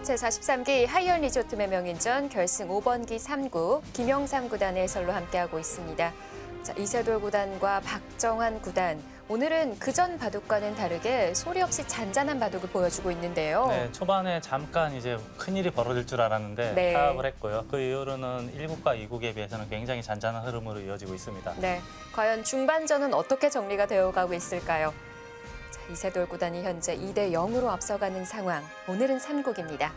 제43기 하이언 리조트 매명인전 결승 5번기 3구 김영삼 구단의 해설로 함께하고 있습니다. 자, 이세돌 구단과 박정환 구단. 오늘은 그전 바둑과는 다르게 소리 없이 잔잔한 바둑을 보여주고 있는데요. 네, 초반에 잠깐 이제 큰일이 벌어질 줄 알았는데 네. 타협을 했고요. 그 이후로는 1국과 2국에 비해서는 굉장히 잔잔한 흐름으로 이어지고 있습니다. 네, 과연 중반전은 어떻게 정리가 되어가고 있을까요? 자, 이세돌 구단이 현재 2대 0으로 앞서가는 상황. 오늘은 3국입니다.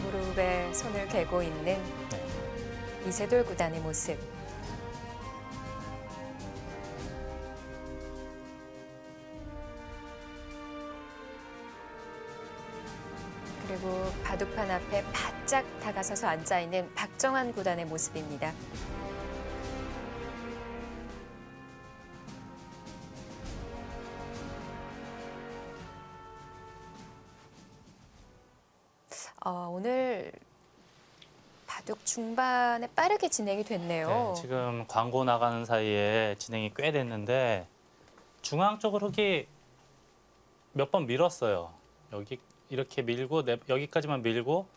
무릎에 손을 개고 있는 네. 이세돌 구단의 모습. 그리고 바둑판 앞에 바짝 다가서서 앉아있는 박정환 구단의 모습입니다. 오늘 바둑 중반에 빠르게 진행이 됐네요. 네, 지금 광고 나가는 사이에 진행이 꽤 됐는데 중앙 쪽으로 흙이 몇 번 밀었어요. 여기 이렇게 밀고 여기까지만 밀고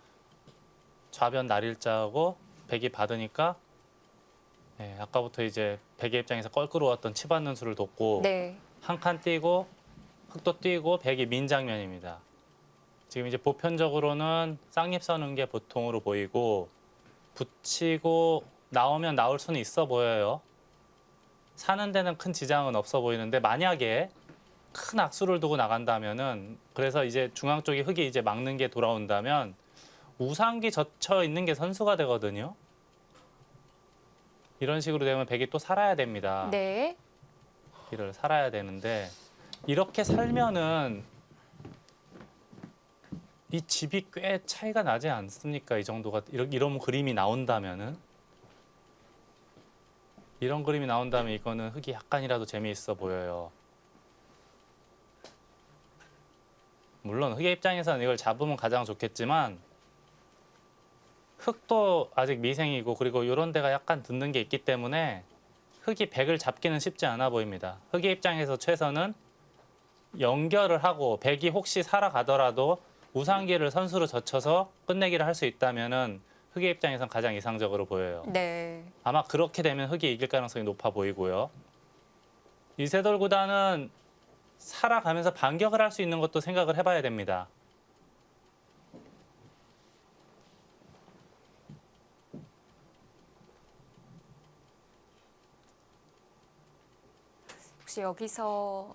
좌변 날일자하고 백이 받으니까 네, 아까부터 이제 백의 입장에서 껄끄러웠던 치받는 수를 뒀고 네. 한 칸 뛰고 흙도 뛰고 백이 민 장면입니다. 지금 이제 보편적으로는 쌍립 서는 게 보통으로 보이고 붙이고 나오면 나올 수는 있어 보여요. 사는 데는 큰 지장은 없어 보이는데 만약에 큰 악수를 두고 나간다면은 그래서 이제 중앙 쪽에 흙이 이제 막는 게 돌아온다면 우상기 젖혀 있는 게 선수가 되거든요. 이런 식으로 되면 백이 또 살아야 됩니다. 네. 길을 살아야 되는데 이렇게 살면은 이 집이 꽤 차이가 나지 않습니까? 이 정도가 이런 그림이 나온다면은 이런 그림이 나온다면 이거는 흙이 약간이라도 재미있어 보여요. 물론 흙의 입장에서는 이걸 잡으면 가장 좋겠지만 흙도 아직 미생이고 그리고 이런 데가 약간 듣는 게 있기 때문에 흙이 백을 잡기는 쉽지 않아 보입니다. 흙의 입장에서 최선은 연결을 하고 백이 혹시 살아가더라도 우상기를 선수로 젖혀서 끝내기를 할 수 있다면은 흙의 입장에선 가장 이상적으로 보여요. 네. 아마 그렇게 되면 흙이 이길 가능성이 높아 보이고요. 이세돌 구단은 살아가면서 반격을 할 수 있는 것도 생각을 해봐야 됩니다. 혹시 여기서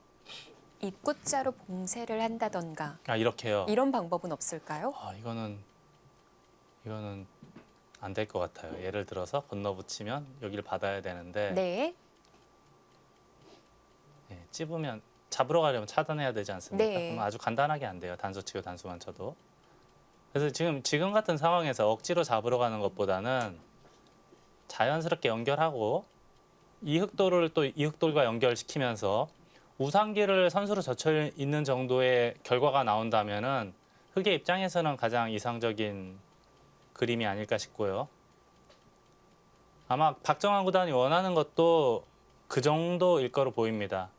입구자로 봉쇄를 한다던가 아 이렇게요. 이런 방법은 없을까요? 이거는 안 될 것 같아요. 예를 들어서 건너붙이면 여기를 받아야 되는데 네. 찝으면 잡으러 가려면 차단해야 되지 않습니까? 네. 그럼 아주 간단하게 안 돼요. 단수 치고 단수만 쳐도. 그래서 지금 같은 상황에서 억지로 잡으러 가는 것보다는 자연스럽게 연결하고 이 흑돌을 또 이 흑돌과 연결시키면서 우상기를 선수로 젖혀 있는 정도의 결과가 나온다면은 흑의 입장에서는 가장 이상적인 그림이 아닐까 싶고요. 아마 박정환 구단이 원하는 것도 그 정도일 거로 보입니다.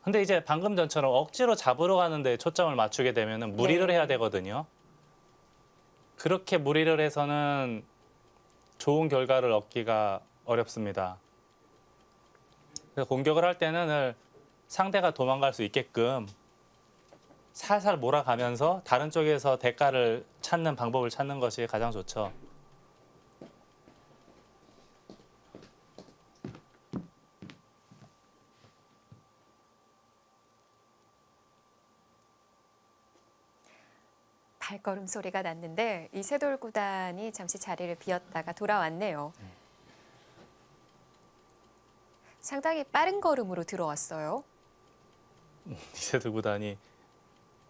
근데 이제 방금 전처럼 억지로 잡으러 가는데 초점을 맞추게 되면은 무리를 네. 해야 되거든요. 그렇게 무리를 해서는 좋은 결과를 얻기가 어렵습니다. 그래서 공격을 할 때는 늘 상대가 도망갈 수 있게끔 살살 몰아가면서 다른 쪽에서 대가를 찾는 방법을 찾는 것이 가장 좋죠. 발걸음 소리가 났는데 이세돌 구단이 잠시 자리를 비웠다가 돌아왔네요. 상당히 빠른 걸음으로 들어왔어요. 이세돌 구단이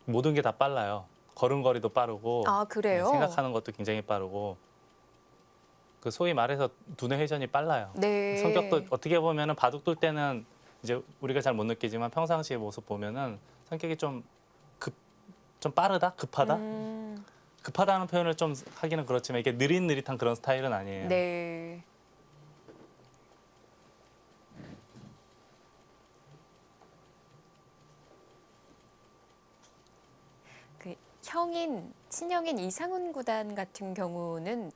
모든 게 다 빨라요. 걸음걸이도 빠르고 아, 그래요? 생각하는 것도 굉장히 빠르고 그 소위 말해서 두뇌 회전이 빨라요. 네. 성격도 어떻게 보면은 바둑 둘 때는 이제 우리가 잘 못 느끼지만 평상시의 모습 보면은 성격이 좀 빠르다, 급하다. 급하다는 표현을 좀 하기는 그렇지만 이게 느릿느릿한 그런 스타일은 아니에요. 네. 그 친형인 이상훈 구단 같은 경우는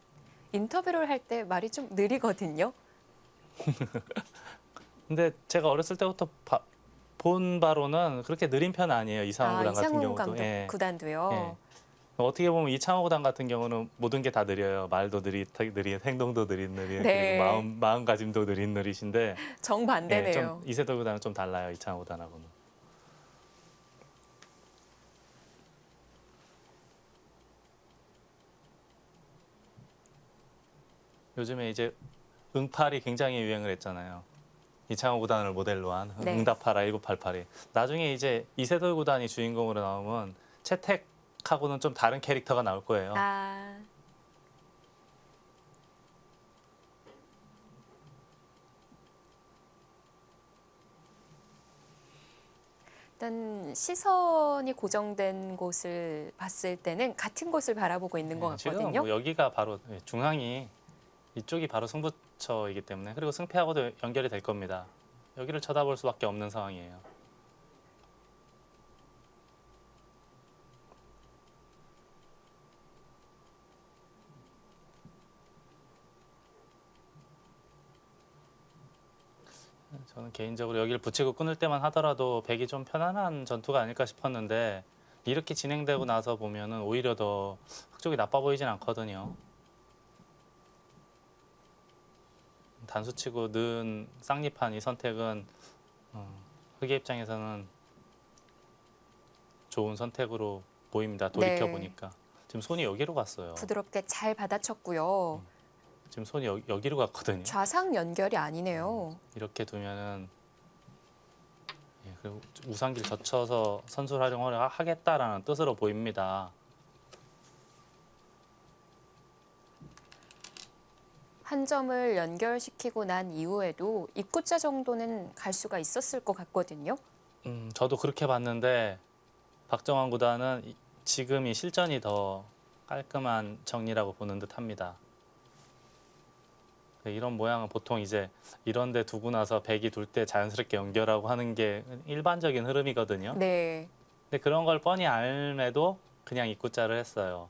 인터뷰를 할 때 말이 좀 느리거든요. 근데 제가 어렸을 때부터 본 바로는 그렇게 느린 편은 아니에요. 이상훈 구단 같은 이상훈 경우도. 감독 예. 구단도요. 예. 어떻게 보면 이창호 구단 같은 경우는 모든 게 다 느려요. 말도 느릿, 행동도 느릿, 네. 그리고 마음가짐도 느릿. 예, 정반대네요. 좀 이세돌 구단은 좀 달라요. 이창호 구단하고는. 요즘에 이제 응팔이 굉장히 유행을 했잖아요. 이창호 구단을 모델로 한 네. 응답하라 1988이. 나중에 이제 이세돌 구단이 주인공으로 나오면 채택하고는 좀 다른 캐릭터가 나올 거예요. 아, 일단 시선이 고정된 곳을 봤을 때는 같은 곳을 바라보고 있는 것 지금 같거든요. 뭐 여기가 바로 중앙이 이쪽이 바로 승부처이기 때문에 그리고 승패하고도 연결이 될 겁니다. 여기를 쳐다볼 수밖에 없는 상황이에요. 저는 개인적으로 여기를 붙이고 끊을 때만 하더라도 백이 좀 편안한 전투가 아닐까 싶었는데 이렇게 진행되고 나서 보면은 오히려 더 흑쪽이 나빠 보이진 않거든요. 단수치고 는 쌍립한 이 선택은 흑의 입장에서는 좋은 선택으로 보입니다. 돌이켜 보니까 지금 손이 여기로 갔어요. 부드럽게 잘 받아쳤고요. 지금 손이 여기로 갔거든요. 좌상 연결이 아니네요. 이렇게 두면은 그리고 우상길 젖혀서 선수 활용을 하겠다라는 뜻으로 보입니다. 한 점을 연결시키고 난 이후에도 입구자 정도는 갈 수가 있었을 것 같거든요. 저도 그렇게 봤는데 박정환 구단은 지금이 실전이 더 깔끔한 정리라고 보는 듯합니다. 이런 모양은 보통 이제 이런 데 두고 나서 백이 둘 때 자연스럽게 연결하고 하는 게 일반적인 흐름이거든요. 네. 근데 그런 걸 뻔히 알매도 그냥 입구자를 했어요.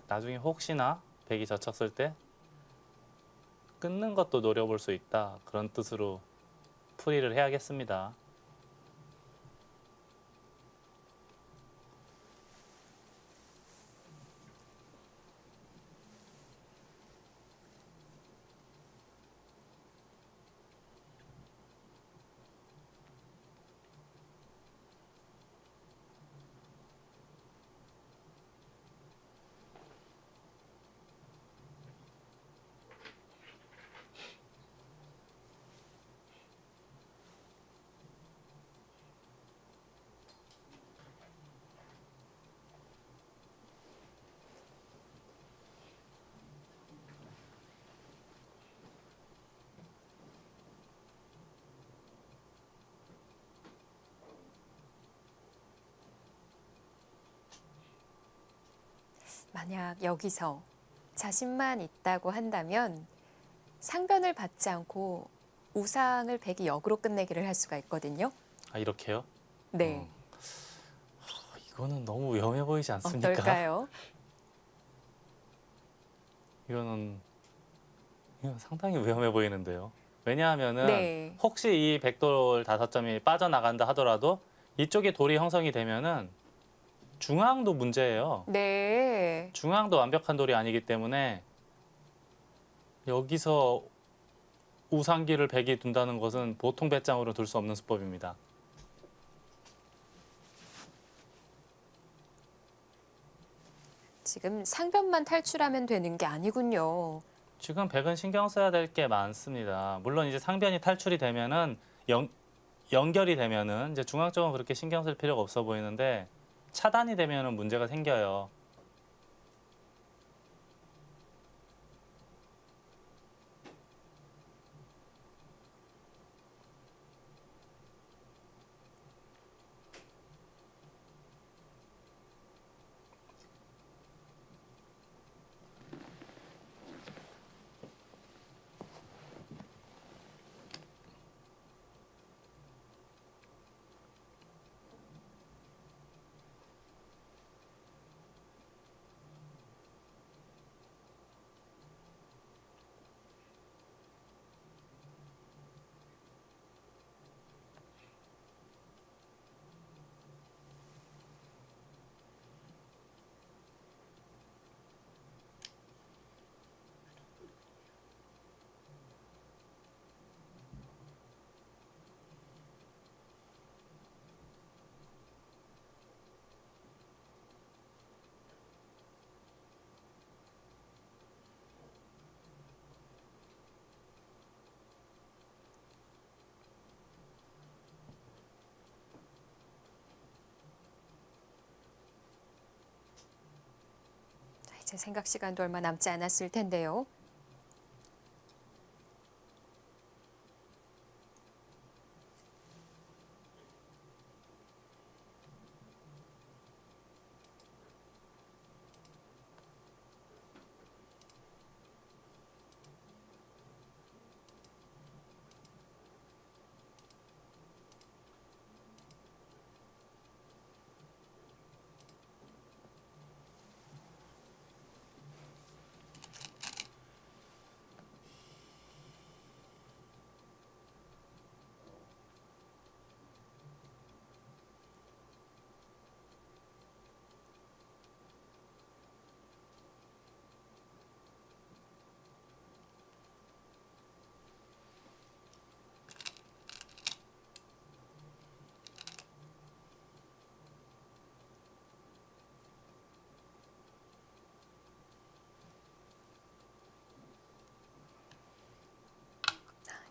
나중에 혹시나 백이 젖혔을 때 끊는 것도 노려볼 수 있다. 그런 뜻으로 풀이를 해야겠습니다. 만약 여기서 자신만 있다고 한다면 상변을 받지 않고 우상을 백이 역으로 끝내기를 할 수가 있거든요. 아, 이렇게요? 네. 이거는 너무 위험해 보이지 않습니까? 어떨까요? 이거 상당히 위험해 보이는데요. 왜냐하면은 네. 혹시 이 백돌 5점이 빠져나간다 하더라도 이쪽에 돌이 형성이 되면은 중앙도 문제예요. 네. 중앙도 완벽한 돌이 아니기 때문에 여기서 우상기를 백이 둔다는 것은 보통 배짱으로 둘 수 없는 수법입니다. 지금 상변만 탈출하면 되는 게 아니군요. 지금 백은 신경 써야 될 게 많습니다. 물론 이제 상변이 탈출이 되면은 연결이 되면은 이제 중앙 쪽은 그렇게 신경 쓸 필요가 없어 보이는데 차단이 되면은 문제가 생겨요. 이제 생각 시간도 얼마 남지 않았을 텐데요.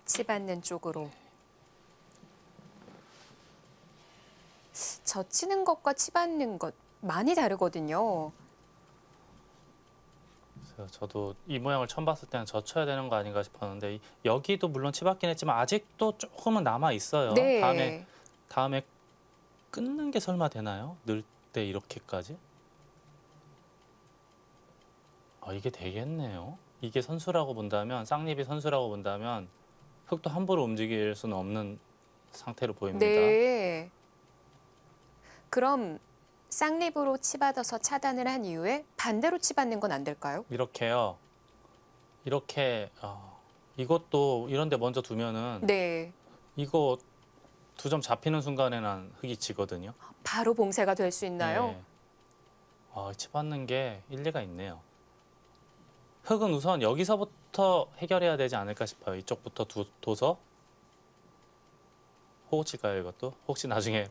치받는 쪽으로. 젖히는 것과 치받는 것 많이 다르거든요. 그래서 저도 이 모양을 처음 봤을 때는 젖혀야 되는 거 아닌가 싶었는데 여기도 물론 치받긴 했지만 아직도 조금은 남아 있어요. 네. 다음에 끊는 게 설마 되나요? 넣을 때 이렇게까지? 이게 되겠네요. 이게 선수라고 본다면 쌍립이 선수라고 본다면 흙도 함부로 움직일 수는 없는 상태로 보입니다. 네. 그럼 쌍립으로 치받아서 차단을 한 이후에 반대로 치받는 건 안 될까요? 이렇게요. 이렇게 이것도 이런데 먼저 두면은 네. 이거 2점 잡히는 순간에는 흙이 지거든요. 바로 봉쇄가 될 수 있나요? 네. 치받는 게 일리가 있네요. 흙은 우선 여기서부터 해결해야 되지 않을까 싶어요. 이쪽부터 둬서 호구 칠까요 이것도? 혹시 나중에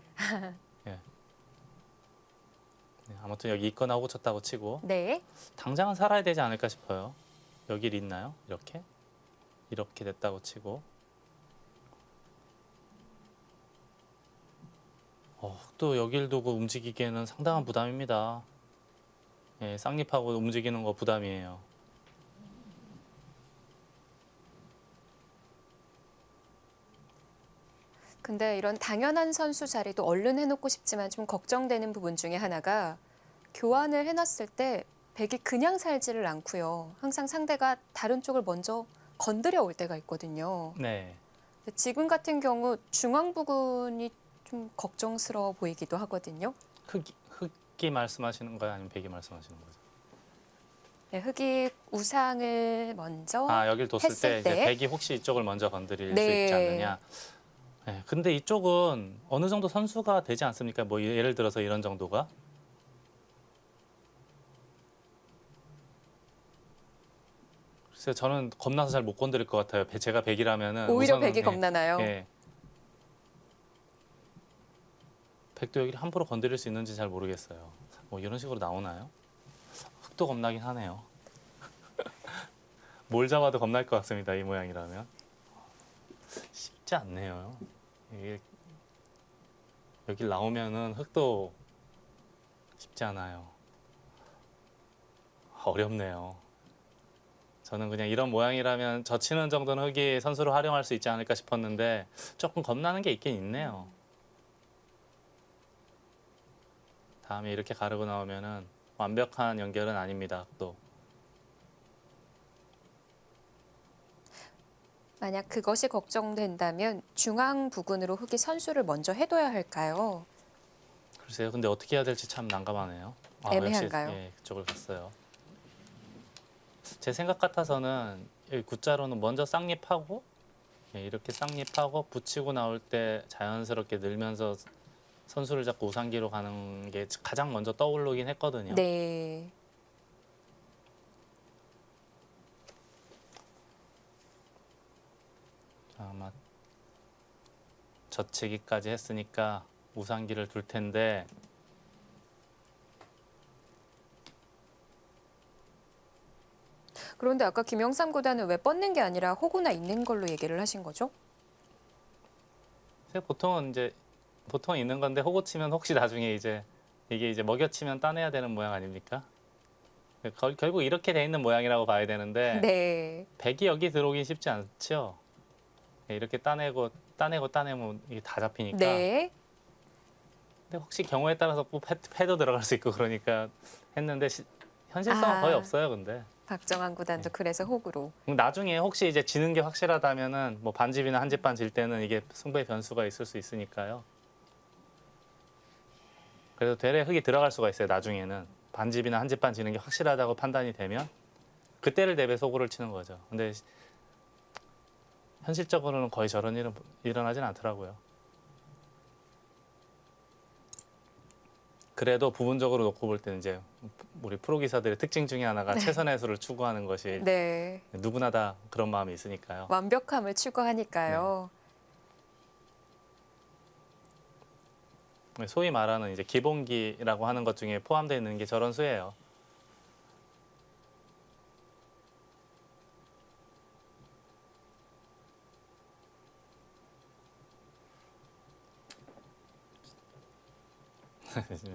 예. 네, 아무튼 여기 있거나 호구 쳤다고 치고 네. 당장은 살아야 되지 않을까 싶어요. 여기 있나요? 이렇게 됐다고 치고 흙도 여길 두고 움직이기에는 상당한 부담입니다. 예, 쌍립하고 움직이는 거 부담이에요. 근데 이런 당연한 선수 자리도 얼른 해놓고 싶지만 좀 걱정되는 부분 중에 하나가 교환을 해놨을 때 백이 그냥 살지를 않고요. 항상 상대가 다른 쪽을 먼저 건드려 올 때가 있거든요. 네. 근데 지금 같은 경우 중앙 부근이 좀 걱정스러워 보이기도 하거든요. 흙이 말씀하시는 거예요? 아니면 백이 말씀하시는 거죠? 네, 흙이 우상을 먼저 여길 뒀을 했을 때 이제 때. 백이 혹시 이쪽을 먼저 건드릴 수 네. 있지 않느냐. 네, 근데 이쪽은 어느 정도 선수가 되지 않습니까? 뭐 예를 들어서 이런 정도가. 글쎄요, 저는 겁나서 잘 못 건드릴 것 같아요. 제가 백이라면은 오히려 우선은, 백이 겁나나요? 예. 백도 여기를 함부로 건드릴 수 있는지 잘 모르겠어요. 뭐 이런 식으로 나오나요? 흙도 겁나긴 하네요. 뭘 잡아도 겁날 것 같습니다. 이 모양이라면. 쉽지 않네요. 이게 여기 나오면은 흙도 쉽지 않아요. 어렵네요. 저는 그냥 이런 모양이라면 젖히는 정도는 흙이 선수로 활용할 수 있지 않을까 싶었는데 조금 겁나는 게 있긴 있네요. 다음에 이렇게 가르고 나오면은 완벽한 연결은 아닙니다. 또 만약 그것이 걱정된다면 중앙 부근으로 흙이 선수를 먼저 해둬야 할까요? 글쎄요. 근데 어떻게 해야 될지 참 난감하네요. 애매한가요? 역시 그쪽을 갔어요. 제 생각 같아서는 여기 굿자로는 먼저 쌍립하고 이렇게 쌍립하고 붙이고 나올 때 자연스럽게 늘면서 선수를 잡고 우상기로 가는 게 가장 먼저 떠오르긴 했거든요. 네. 아마 젖히기까지 했으니까 우상기를 둘 텐데 그런데 아까 김영삼 구단은 왜 뻗는 게 아니라 호구나 있는 걸로 얘기를 하신 거죠? 보통은 있는 건데 호구 치면 혹시 나중에 이제 이게 이제 먹여 치면 따내야 되는 모양 아닙니까? 결국 이렇게 돼 있는 모양이라고 봐야 되는데 네. 백이 여기 들어오긴 쉽지 않죠. 이렇게 따내면 이게 다 잡히니까. 네. 근데 혹시 경우에 따라서 또 패도 들어갈 수 있고 그러니까 했는데 현실성은 거의 없어요. 근데 박정환 구단도 그래서 호구로. 그럼 나중에 혹시 이제 지는 게 확실하다면은 뭐 반집이나 한집반 질 때는 이게 승부의 변수가 있을 수 있으니까요. 그래서 되레 흙이 들어갈 수가 있어요. 나중에는 반집이나 한집반 지는 게 확실하다고 판단이 되면 그때를 대비해 소구를 치는 거죠. 근데 현실적으로는 거의 저런 일은 일어나진 않더라고요. 그래도 부분적으로 놓고 볼 때는 이제 우리 프로 기사들의 특징 중에 하나가 최선의 수를 추구하는 것이 네. 누구나 다 그런 마음이 있으니까요. 완벽함을 추구하니까요. 소위 말하는 이제 기본기라고 하는 것 중에 포함되어 있는 게 저런 수예요.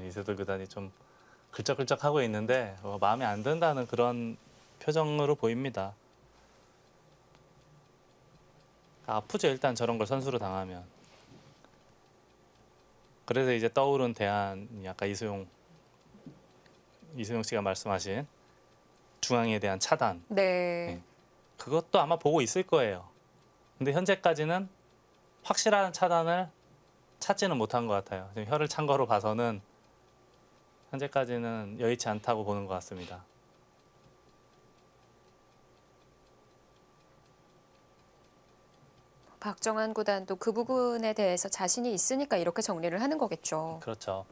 이세돌 구단이 좀 글적글적하고 있는데 마음에 안 든다는 그런 표정으로 보입니다. 아프죠 일단 저런 걸 선수로 당하면. 그래서 이제 떠오른 대안이 아까 이수용 씨가 말씀하신 중앙에 대한 차단. 네. 그것도 아마 보고 있을 거예요. 근데 현재까지는 확실한 차단을 찾지는 못한 것 같아요. 지금 혀를 찬 거로 봐서는 현재까지는 여의치 않다고 보는 것 같습니다. 박정환 구단도 그 부분에 대해서 자신이 있으니까 이렇게 정리를 하는 거겠죠. 그렇죠.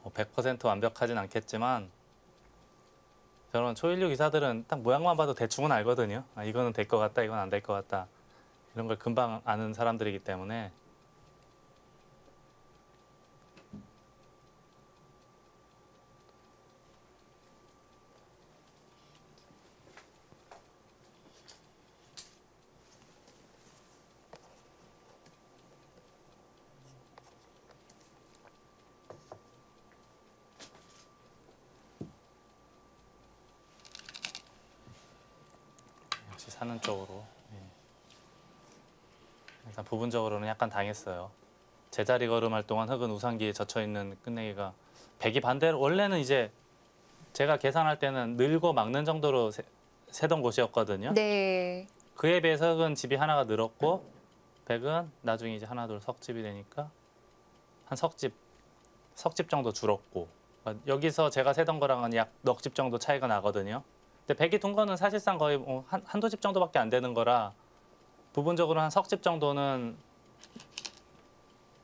100% 완벽하진 않겠지만 저런 초일류 기사들은 딱 모양만 봐도 대충은 알거든요. 아, 이거는 될 것 같다, 이건 안 될 것 같다. 이런 걸 금방 아는 사람들이기 때문에 역시 사는 쪽으로 일단 부분적으로는 약간 당했어요. 제자리 걸음할 동안 흙은 우산기에 젖혀 있는 끝내기가 백이 반대로 원래는 이제 제가 계산할 때는 늘고 막는 정도로 세던 곳이었거든요. 네. 그에 비해서 흙은 집이 하나가 늘었고 백은 나중에 이제 하나 둘 석집이 되니까 한 석집 정도 줄었고 여기서 제가 세던 거랑은 약 넉 집 정도 차이가 나거든요. 근데 백이 둔 거는 사실상 거의 한두 집 정도밖에 안 되는 거라 부분적으로 한 석집 정도는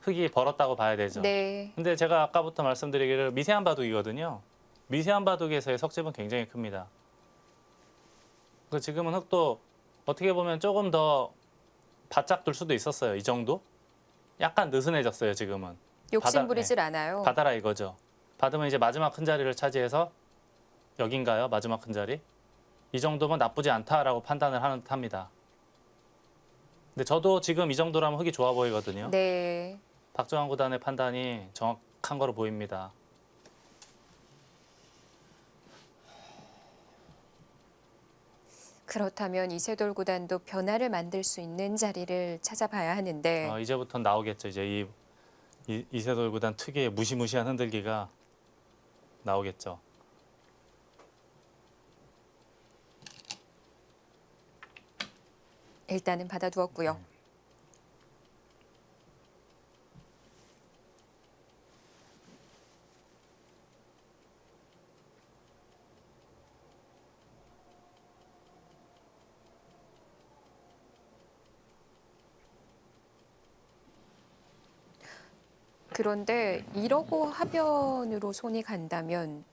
흙이 벌었다고 봐야 되죠. 네. 근데 제가 아까부터 말씀드리기를 미세한 바둑이거든요. 미세한 바둑에서의 석집은 굉장히 큽니다. 그래서 지금은 흙도 어떻게 보면 조금 더 바짝 둘 수도 있었어요. 이 정도? 약간 느슨해졌어요. 지금은. 욕심 부리질 않아요. 받아라 이거죠. 받으면 이제 마지막 큰 자리를 차지해서 여긴가요? 마지막 큰 자리? 이 정도면 나쁘지 않다라고 판단을 합니다. 근데 저도 지금 이 정도라면 흙이 좋아 보이거든요. 네. 박정환 구단의 판단이 정확한 거로 보입니다. 그렇다면 이세돌 구단도 변화를 만들 수 있는 자리를 찾아봐야 하는데 이제부터 나오겠죠. 이제 이세돌 구단 특유의 무시무시한 흔들기가 나오겠죠. 일단은 받아두었고요. 그런데 이러고 하변으로 손이 간다면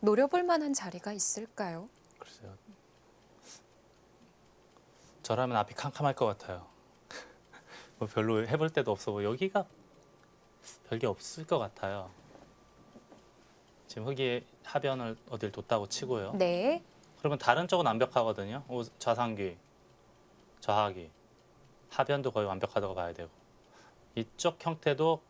노려볼 만한 자리가 있을까요? 글쎄요. 저라면 앞이 캄캄할 것 같아요. 뭐 별로 해볼 데도 없어. 여기가 별게 없을 것 같아요. 지금 흙이 하변을 어딜 뒀다고 치고요. 네. 그러면 다른 쪽은 완벽하거든요. 좌상귀, 좌하귀, 하변도 거의 완벽하다고 봐야 되고 이쪽 형태도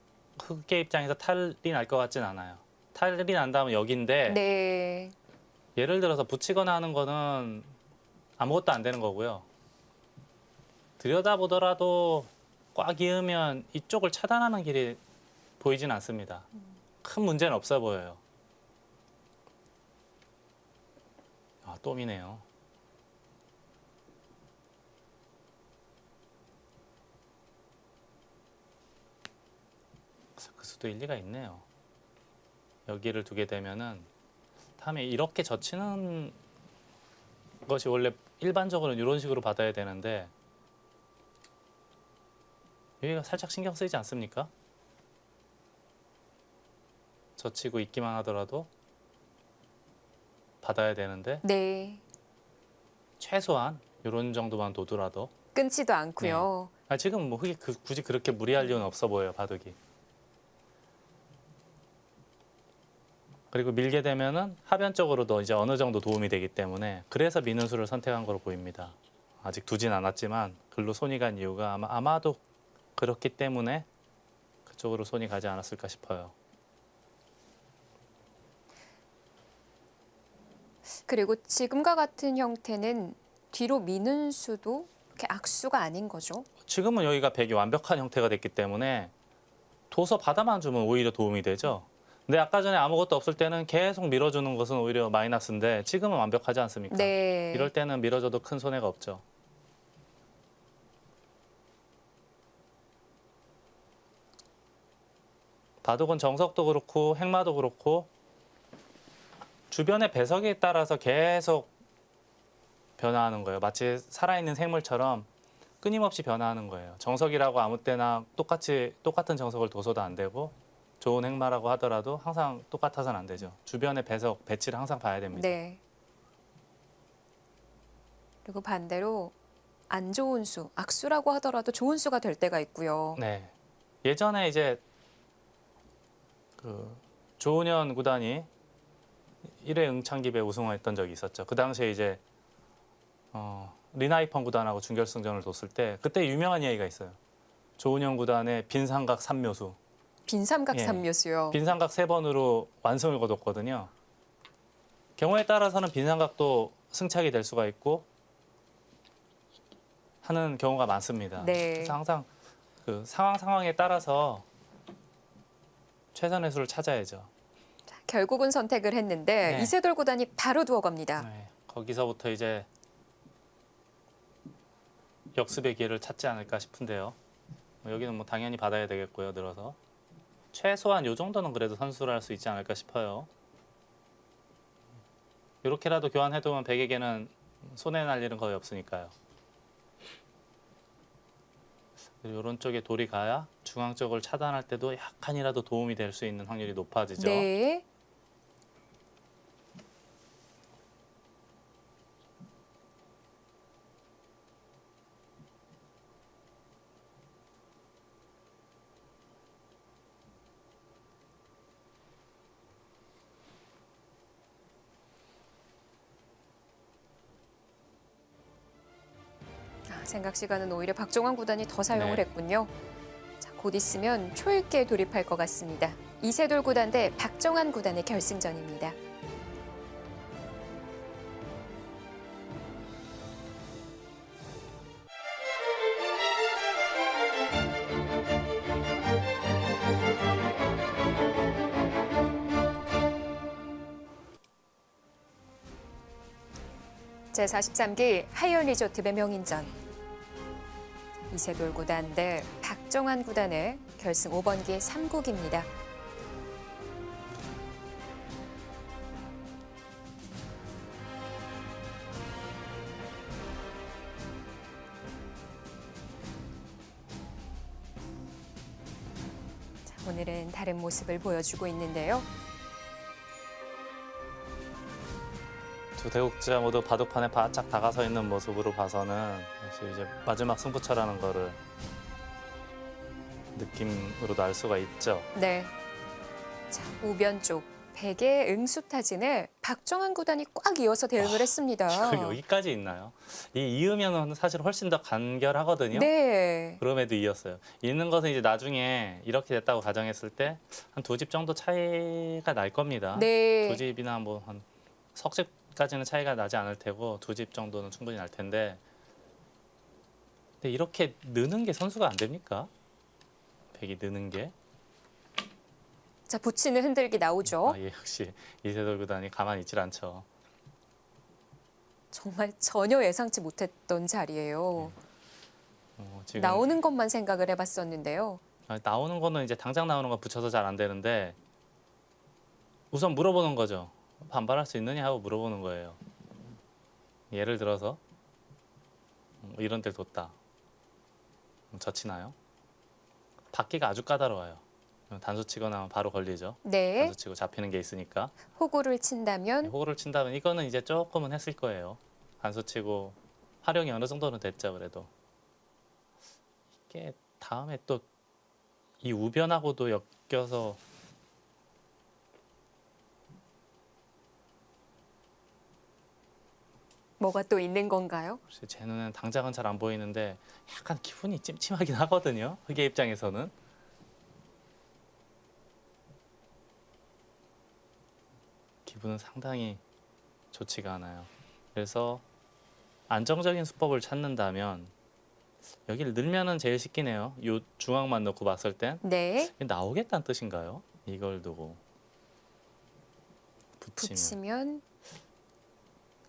흙의 입장에서 탈이 날 것 같진 않아요. 탈이 난다면 여기인데 네. 예를 들어서 붙이거나 하는 거는 아무것도 안 되는 거고요. 들여다보더라도 꽉 이으면 이쪽을 차단하는 길이 보이진 않습니다. 큰 문제는 없어 보여요. 아, 또 미네요. 그 수도 일리가 있네요. 여기를 두게 되면은 다음에 이렇게 젖히는 것이 원래 일반적으로는 이런 식으로 받아야 되는데 여기가 살짝 신경 쓰이지 않습니까? 젖히고 있기만 하더라도 받아야 되는데 네. 최소한 이런 정도만 둬두라도 끊지도 않고요. 지금 뭐 흙이 굳이 그렇게 무리할 이유는 없어 보여요. 바둑이. 그리고 밀게 되면은 하변적으로도 이제 어느 정도 도움이 되기 때문에 그래서 미는 수를 선택한 거로 보입니다. 아직 두진 않았지만 글로 손이 간 이유가 아마도 그렇기 때문에 그쪽으로 손이 가지 않았을까 싶어요. 그리고 지금과 같은 형태는 뒤로 미는 수도 이렇게 악수가 아닌 거죠. 지금은 여기가 백이 완벽한 형태가 됐기 때문에 둬서 받아만 주면 오히려 도움이 되죠. 근데 아까 전에 아무것도 없을 때는 계속 밀어주는 것은 오히려 마이너스인데 지금은 완벽하지 않습니까? 네. 이럴 때는 밀어줘도 큰 손해가 없죠. 바둑은 정석도 그렇고 행마도 그렇고 주변의 배석에 따라서 계속 변화하는 거예요. 마치 살아있는 생물처럼 끊임없이 변화하는 거예요. 정석이라고 아무 때나 똑같은 정석을 둬서도 안 되고 좋은 행마라고 하더라도 항상 똑같아서는 안 되죠. 주변의 배석, 배치를 항상 봐야 됩니다. 네. 그리고 반대로 안 좋은 수, 악수라고 하더라도 좋은 수가 될 때가 있고요. 네. 예전에 이제 그 조은현 구단이 1회 응창기배 우승했던 적이 있었죠. 그 당시에 이제 리나이펑 구단하고 준결승전을 뒀을 때 그때 유명한 이야기가 있어요. 조은현 구단의 빈삼각 3묘수. 빈삼각 예. 삼묘수요. 빈삼각 3번으로 완승을 거뒀거든요. 경우에 따라서는 빈삼각도 승착이 될 수가 있고 하는 경우가 많습니다. 네. 그래서 항상 그 상황에 따라서 최선의 수를 찾아야죠. 결국은 선택을 했는데 네. 이세돌 구단이 바로 두어갑니다. 네, 거기서부터 이제 역습의 기회를 찾지 않을까 싶은데요. 여기는 뭐 당연히 받아야 되겠고요. 늘어서 최소한 이 정도는 그래도 선수를 할 수 있지 않을까 싶어요. 이렇게라도 교환해두면 백에게는 손해 날 일은 거의 없으니까요. 이런 쪽에 돌이 가야 중앙 쪽을 차단할 때도 약간이라도 도움이 될 수 있는 확률이 높아지죠. 네. 생각 시간은 오히려 박종환 구단이 더 사용을 네. 했군요. 자, 곧 있으면 초읽기에 돌입할 것 같습니다. 이세돌 구단 대 박종환 구단의 결승전입니다. 제43기 하이언 리조트 명인전. 이세돌 구단 대 박종환 구단의 결승 5번기 3국입니다. 오늘은 다른 모습을 보여주고 있는데요. 두 대국자 모두 바둑판에 바짝 다가서 있는 모습으로 봐서는 역시 이제 마지막 승부처라는 거를 느낌으로도 알 수가 있죠. 네. 자, 우변 쪽 백의 응수타진을 박정환 구단이 꽉 이어서 대응을 했습니다. 이거 여기까지 있나요? 이 이으면은 사실 훨씬 더 간결하거든요. 네. 그럼에도 이었어요. 있는 것은 이제 나중에 이렇게 됐다고 가정했을 때 한 두 집 정도 차이가 날 겁니다. 네. 두 집이나 뭐 한 석 집까지는 차이가 나지 않을 테고 두 집 정도는 충분히 날 텐데. 근데 이렇게 느는 게 선수가 안 됩니까? 백이 느는 게. 자, 붙이는 흔들기 나오죠. 아, 예, 역시 이세돌 구단이 가만히 있질 않죠. 정말 전혀 예상치 못했던 자리예요. 지금 나오는 것만 생각을 해봤었는데요. 나오는 거는 이제 당장 나오는 거 붙여서 잘 안 되는데 우선 물어보는 거죠. 반발할 수 있느냐 하고 물어보는 거예요. 예를 들어서 이런 데를 뒀다. 젖히나요? 받기가 아주 까다로워요. 단수 치거나 바로 걸리죠. 네. 단수 치고 잡히는 게 있으니까. 호구를 친다면 호구를 친다면 이거는 이제 조금은 했을 거예요. 단수 치고 활용이 어느 정도는 됐죠. 그래도 이게 다음에 또 이 우변하고도 엮여서 뭐가 또 있는 건가요? 글쎄 제 눈에는 당장은 잘 안 보이는데 약간 기분이 찜찜하긴 하거든요. 흑의 입장에서는. 기분은 상당히 좋지가 않아요. 그래서 안정적인 수법을 찾는다면 여기를 넣으면은 제일 쉽긴 해요. 요 중앙만 넣고 봤을 땐 네. 나오겠다는 뜻인가요? 이걸 두고 붙이면 붙이면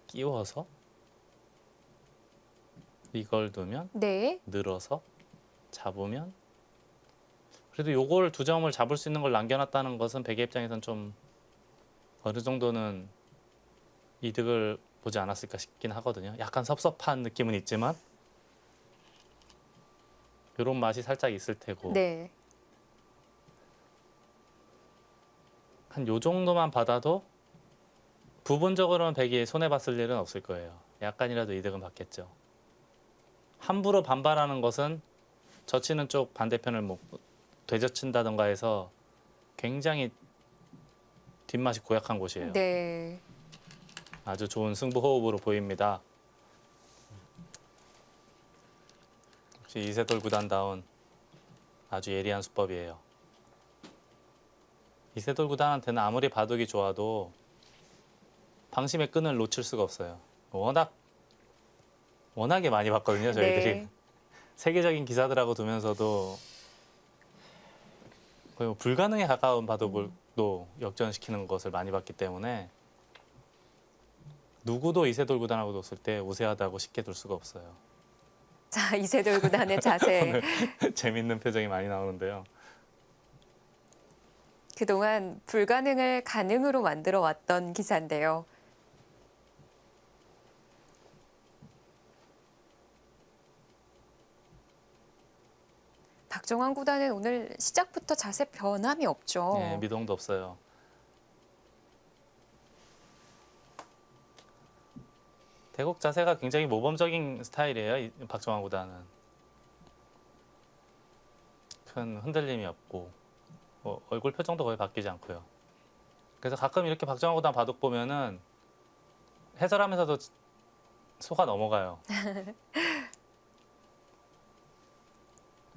끼워서 이걸 두면 네. 늘어서 잡으면 그래도 요걸 두 점을 잡을 수 있는 걸 남겨놨다는 것은 백의 입장에선 좀 어느 정도는 이득을 보지 않았을까 싶긴 하거든요. 약간 섭섭한 느낌은 있지만 이런 맛이 살짝 있을 테고 네. 한 요 정도만 받아도 부분적으로는 백이 손해봤을 일은 없을 거예요. 약간이라도 이득은 받겠죠. 함부로 반발하는 것은 젖히는 쪽 반대편을 뭐 되젖힌다던가 해서 굉장히 뒷맛이 고약한 곳이에요. 네. 아주 좋은 승부 호흡으로 보입니다. 역시 이세돌 구단다운 아주 예리한 수법이에요. 이세돌 구단한테는 아무리 바둑이 좋아도 방심의 끈을 놓칠 수가 없어요. 워낙에 많이 봤거든요, 저희들이. 네. 세계적인 기사들하고 두면서도 거의 뭐 불가능에 가까운 바둑을 또 역전시키는 것을 많이 봤기 때문에 누구도 이세돌 구단하고 뒀을 때 우세하다고 쉽게 둘 수가 없어요. 자, 이세돌 구단의 자세. 오늘 재밌는 표정이 많이 나오는데요. 그동안 불가능을 가능으로 만들어 왔던 기사인데요. 박정환 구단은 오늘 시작부터 자세 변함이 없죠. 네, 미동도 없어요. 대국 자세가 굉장히 모범적인 스타일이에요. 박정환 구단은. 큰 흔들림이 없고 뭐 얼굴 표정도 거의 바뀌지 않고요. 그래서 가끔 이렇게 박정환 구단 바둑 보면은 해설하면서도 속아 넘어가요.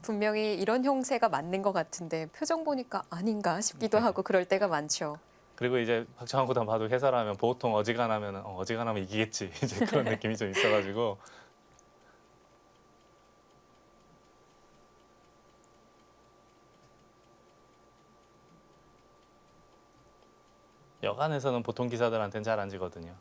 분명히 이런 형세가 맞는 것 같은데 표정 보니까 아닌가 싶기도 네. 하고 그럴 때가 많죠. 그리고 이제 박정환 구단 바둑 해설하면 보통 어지간하면 이기겠지 이제 그런 느낌이 좀 있어가지고 여간에서는 보통 기사들한테는 잘 안 지거든요.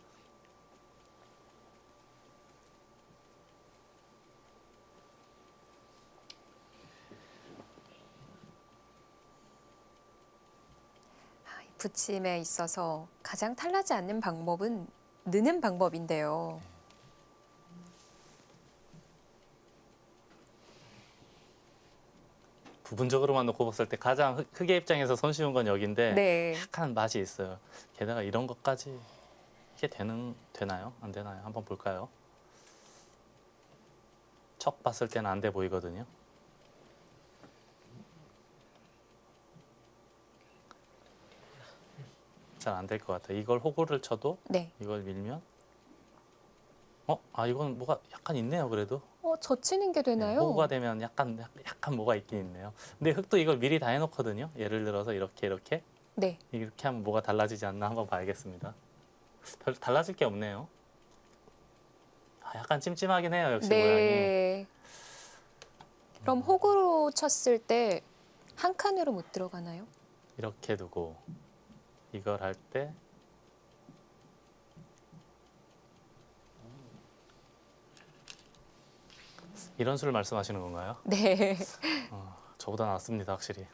붙임에 있어서 가장 탈나지 않는 방법은 느는 방법인데요. 부분적으로만 놓고 봤을 때 가장 흑의 입장에서 손쉬운 건 여기인데 네. 약간 맛이 있어요. 게다가 이런 것까지 이게 되나요? 안 되나요? 한번 볼까요? 척 봤을 때는 안 돼 보이거든요. 잘 안 될 것 같아요. 이걸 호구를 쳐도 네. 이걸 밀면 이건 뭐가 약간 있네요. 그래도 젖히는 게 네, 되나요? 호구가 되면 약간 뭐가 있긴 있네요. 근데 흙도 이걸 미리 다 해놓거든요. 예를 들어서 이렇게 네. 이렇게 하면 뭐가 달라지지 않나 한번 봐야겠습니다. 별 달라질 게 없네요. 약간 찜찜하긴 해요. 역시 모양이. 네. 그럼 호구로 쳤을 때 한 칸으로 못 들어가나요? 이렇게 두고 이걸 할 때 이런 수를 말씀하시는 건가요? 네. 저보다 낫습니다, 확실히.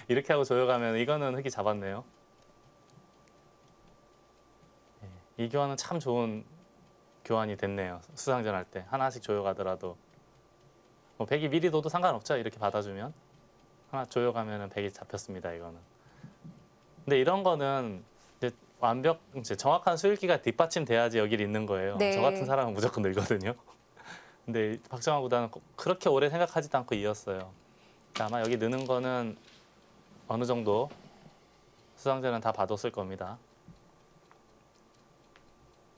이렇게 하고 조여가면 이거는 흙이 잡았네요. 이 교환은 참 좋은 교환이 됐네요. 수상전 할 때 하나씩 조여가더라도 뭐 100이 미리 둬도 상관없죠. 이렇게 받아주면 하나 조여가면은 100이 잡혔습니다. 이거는. 근데 이런 거는 이제 정확한 수읽기가 뒷받침돼야지 여기 있는 거예요. 네. 저 같은 사람은 무조건 늘거든요. 근데 박정환 구단은 그렇게 오래 생각하지도 않고 이었어요. 아마 여기 느는 거는 어느 정도 수상자는 다 봐뒀을 겁니다.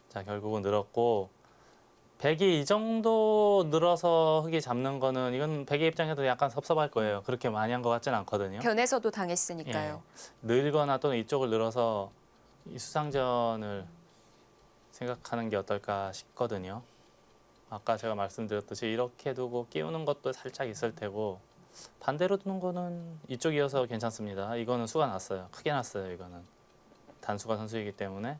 자, 결국은 늘었고 100이 이 정도 늘어서 흙이 잡는 거는 이건 100의 입장에도 약간 섭섭할 거예요. 그렇게 많이 한 것 같지는 않거든요. 변에서도 당했으니까요. 늘거나 또는 이쪽을 늘어서 이 수상전을 생각하는 게 어떨까 싶거든요. 아까 제가 말씀드렸듯이 이렇게 두고 끼우는 것도 살짝 있을 테고 반대로 두는 거는 이쪽이어서 괜찮습니다. 이거는 수가 났어요. 크게 났어요. 이거는 단수가 선수이기 때문에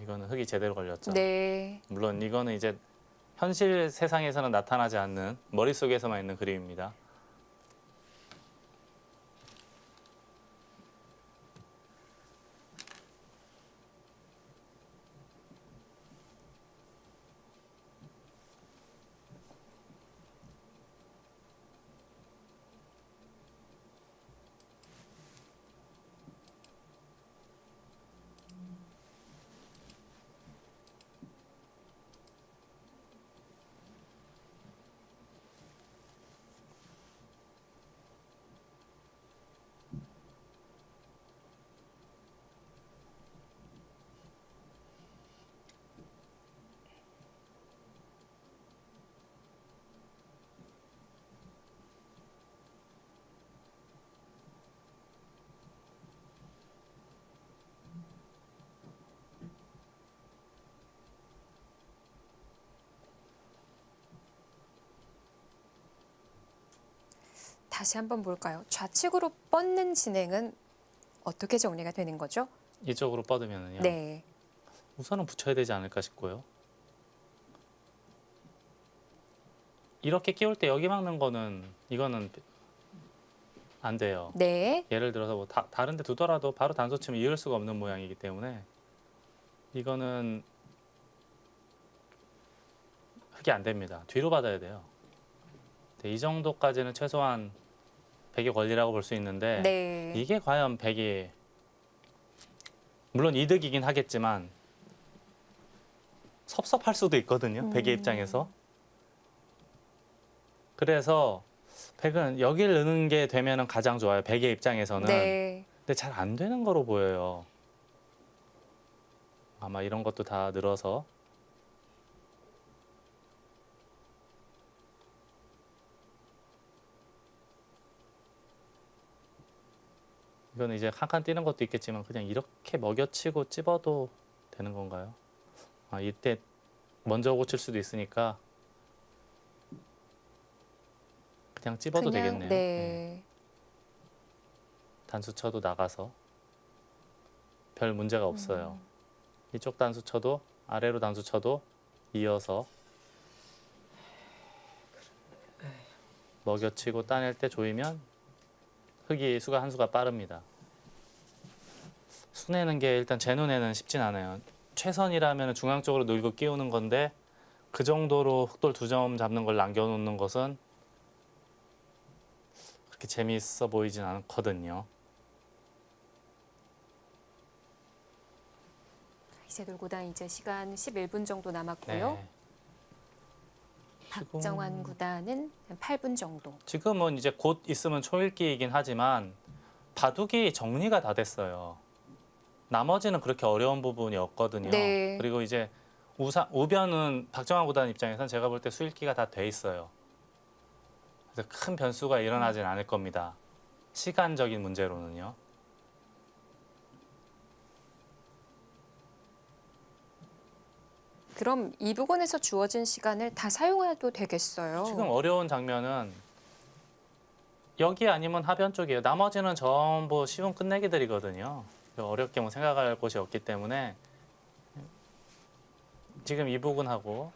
이거는 흙이 제대로 걸렸죠. 네. 물론 이거는 이제 현실 세상에서는 나타나지 않는 머릿속에서만 있는 그림입니다. 다시 한번 볼까요? 좌측으로 뻗는 진행은 어떻게 정리가 되는 거죠? 이쪽으로 뻗으면은요. 네. 우선은 붙여야 되지 않을까 싶고요. 이렇게 끼울 때 여기 막는 거는 이거는 안 돼요. 네. 예를 들어서 뭐 다른 데 두더라도 바로 단수 치면 이을 수가 없는 모양이기 때문에 이거는 흙이 안 됩니다. 뒤로 받아야 돼요. 이 정도까지는 최소한 100의 권리라고 볼 수 있는데 네. 이게 과연 100이 물론 이득이긴 하겠지만 섭섭할 수도 있거든요. 100의 입장에서. 그래서 100은 여기를 넣는 게 되면은 가장 좋아요. 100의 입장에서는. 네. 근데 잘 안 되는 거로 보여요. 아마 이런 것도 다 늘어서 이거는 이제 한 칸 띄는 것도 있겠지만 그냥 이렇게 먹여치고 찝어도 되는 건가요? 이때 먼저 고칠 수도 있으니까 그냥 찝어도 되겠네요. 네. 단수 쳐도 나가서 별 문제가 없어요. 이쪽 단수 쳐도 아래로 단수 쳐도 이어서 먹여치고 따낼 때 조이면 흙이 수가 한 수가 빠릅니다. 수내는 게 일단 제 눈에는 쉽진 않아요. 최선이라면 중앙 쪽으로 늘고 끼우는 건데 그 정도로 흙돌 2점 잡는 걸 남겨놓는 것은 그렇게 재미있어 보이진 않거든요. 이세돌 구단 이제 시간 11분 정도 남았고요. 네. 박정환 구단은 한 8분 정도. 지금은 이제 곧 있으면 초읽기이긴 하지만 바둑이 정리가 다 됐어요. 나머지는 그렇게 어려운 부분이 없거든요. 네. 그리고 이제 우변은 박정환 구단 입장에서는 제가 볼 때 수읽기가 다 돼 있어요. 그래서 큰 변수가 일어나진 않을 겁니다. 시간적인 문제로는요. 그럼 이 부분에서 주어진 시간을 다 사용해도 되겠어요? 지금 어려운 장면은 여기 아니면 하변 쪽이에요. 나머지는 전부 쉬운 끝내기들이거든요. 어렵게 뭐 생각할 곳이 없기 때문에 지금 이 부분하고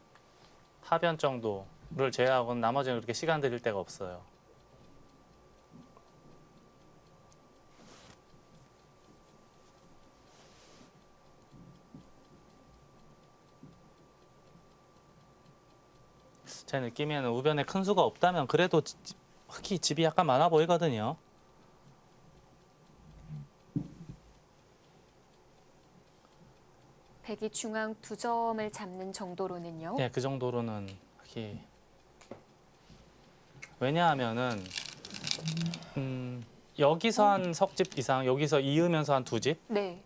하변 정도를 제외하고는 나머지는 그렇게 시간 들일 데가 없어요. 제 느낌에는 우변에 큰 수가 없다면 그래도 흙이 집이 약간 많아 보이거든요. 백이 중앙 2점을 잡는 정도로는요? 네, 그 정도로는 흙이 왜냐하면은 여기서 한 석집 이상, 여기서 이으면서 한 2집 네.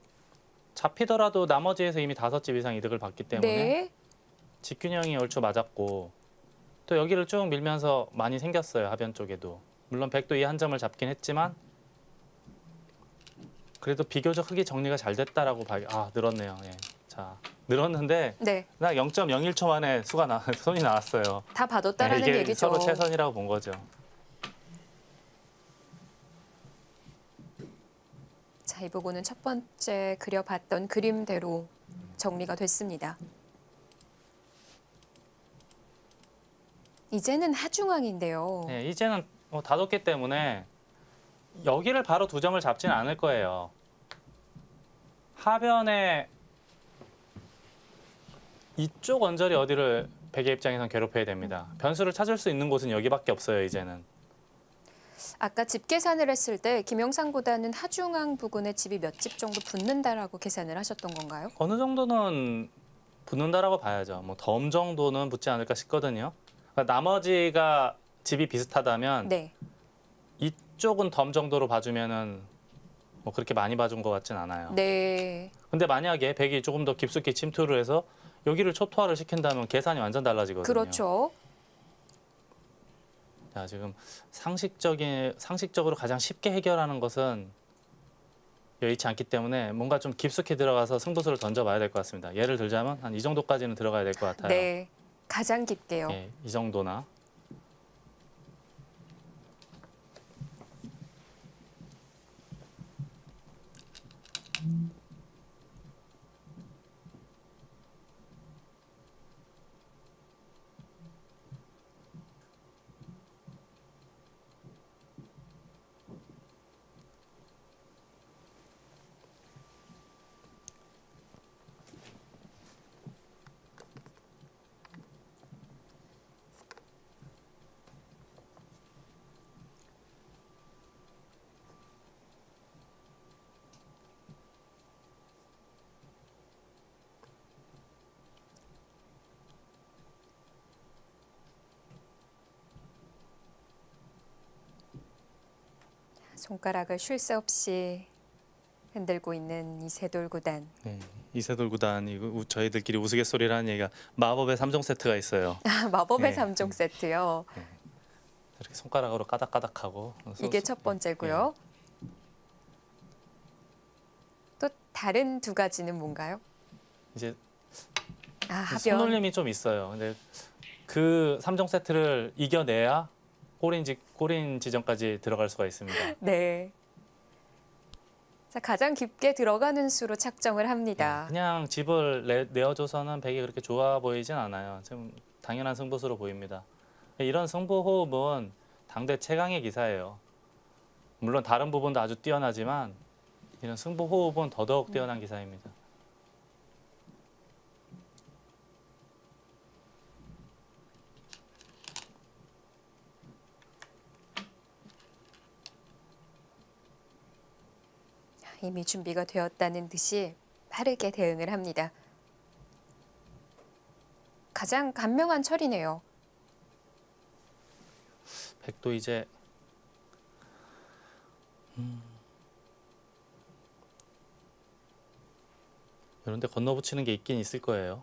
잡히더라도 나머지에서 이미 5집 이상 이득을 받기 때문에 네. 직균형이 얼추 맞았고 또 여기를 쭉 밀면서 많이 생겼어요. 하변 쪽에도. 물론 백도 이 한 점을 잡긴 했지만 그래도 비교적 흙이 정리가 잘 됐다라고 늘었네요. 예. 자, 늘었는데 네. 나 0.01초 만에 손이 나왔어요. 다 봐뒀다라는 이게 얘기죠. 서로 최선이라고 본 거죠. 자, 이 부분은 첫 번째 그려봤던 그림대로 정리가 됐습니다. 이제는 하중앙인데요. 네, 이제는 다뒀기 때문에 여기를 바로 2점을 잡지는 않을 거예요. 하변에 이쪽 언저리 어디를 백의 입장에선 괴롭혀야 됩니다. 변수를 찾을 수 있는 곳은 여기밖에 없어요. 이제는. 아까 집 계산을 했을 때 김영상보다는 하중앙 부근에 집이 몇 집 정도 붙는다라고 계산을 하셨던 건가요? 어느 정도는 붙는다라고 봐야죠. 뭐 덤 정도는 붙지 않을까 싶거든요. 그러니까 나머지가 집이 비슷하다면 네. 이쪽은 덤 정도로 봐주면은 뭐 그렇게 많이 봐준 것 같진 않아요. 네. 근데 만약에 백이 조금 더 깊숙이 침투를 해서 여기를 초토화를 시킨다면 계산이 완전 달라지거든요. 그렇죠. 자, 지금 상식적으로 가장 쉽게 해결하는 것은 여의치 않기 때문에 뭔가 좀 깊숙이 들어가서 승부수를 던져봐야 될 것 같습니다. 예를 들자면 한 이 정도까지는 들어가야 될 것 같아요. 네. 가장 깊게요. 예, 이 정도나. 손가락을 쉴 새 없이 흔들고 있는 이세돌 구단. 네, 이세돌 구단이 저희들끼리 우스갯소리라는 얘기가 마법의 3종 세트가 있어요. 마법의 네. 3종 세트요. 이렇게 손가락으로 까닥까닥하고 이게 첫 번째고요. 또 다른 2가지는 뭔가요? 이제 하변. 손놀림이 좀 있어요. 근데 그 3종 세트를 이겨내야 골인 지점까지 들어갈 수가 있습니다. 네. 자, 가장 깊게 들어가는 수로 착정을 합니다. 그냥 집을 내어줘서는 백이 그렇게 좋아 보이진 않아요. 좀 당연한 승부수로 보입니다. 이런 승부 호흡은 당대 최강의 기사예요. 물론 다른 부분도 아주 뛰어나지만 이런 승부 호흡은 더더욱 뛰어난 기사입니다. 이미 준비가 되었다는 듯이 빠르게 대응을 합니다. 가장 간명한 처리네요. 백도 이제 이런 데 건너붙이는 게 있긴 있을 거예요.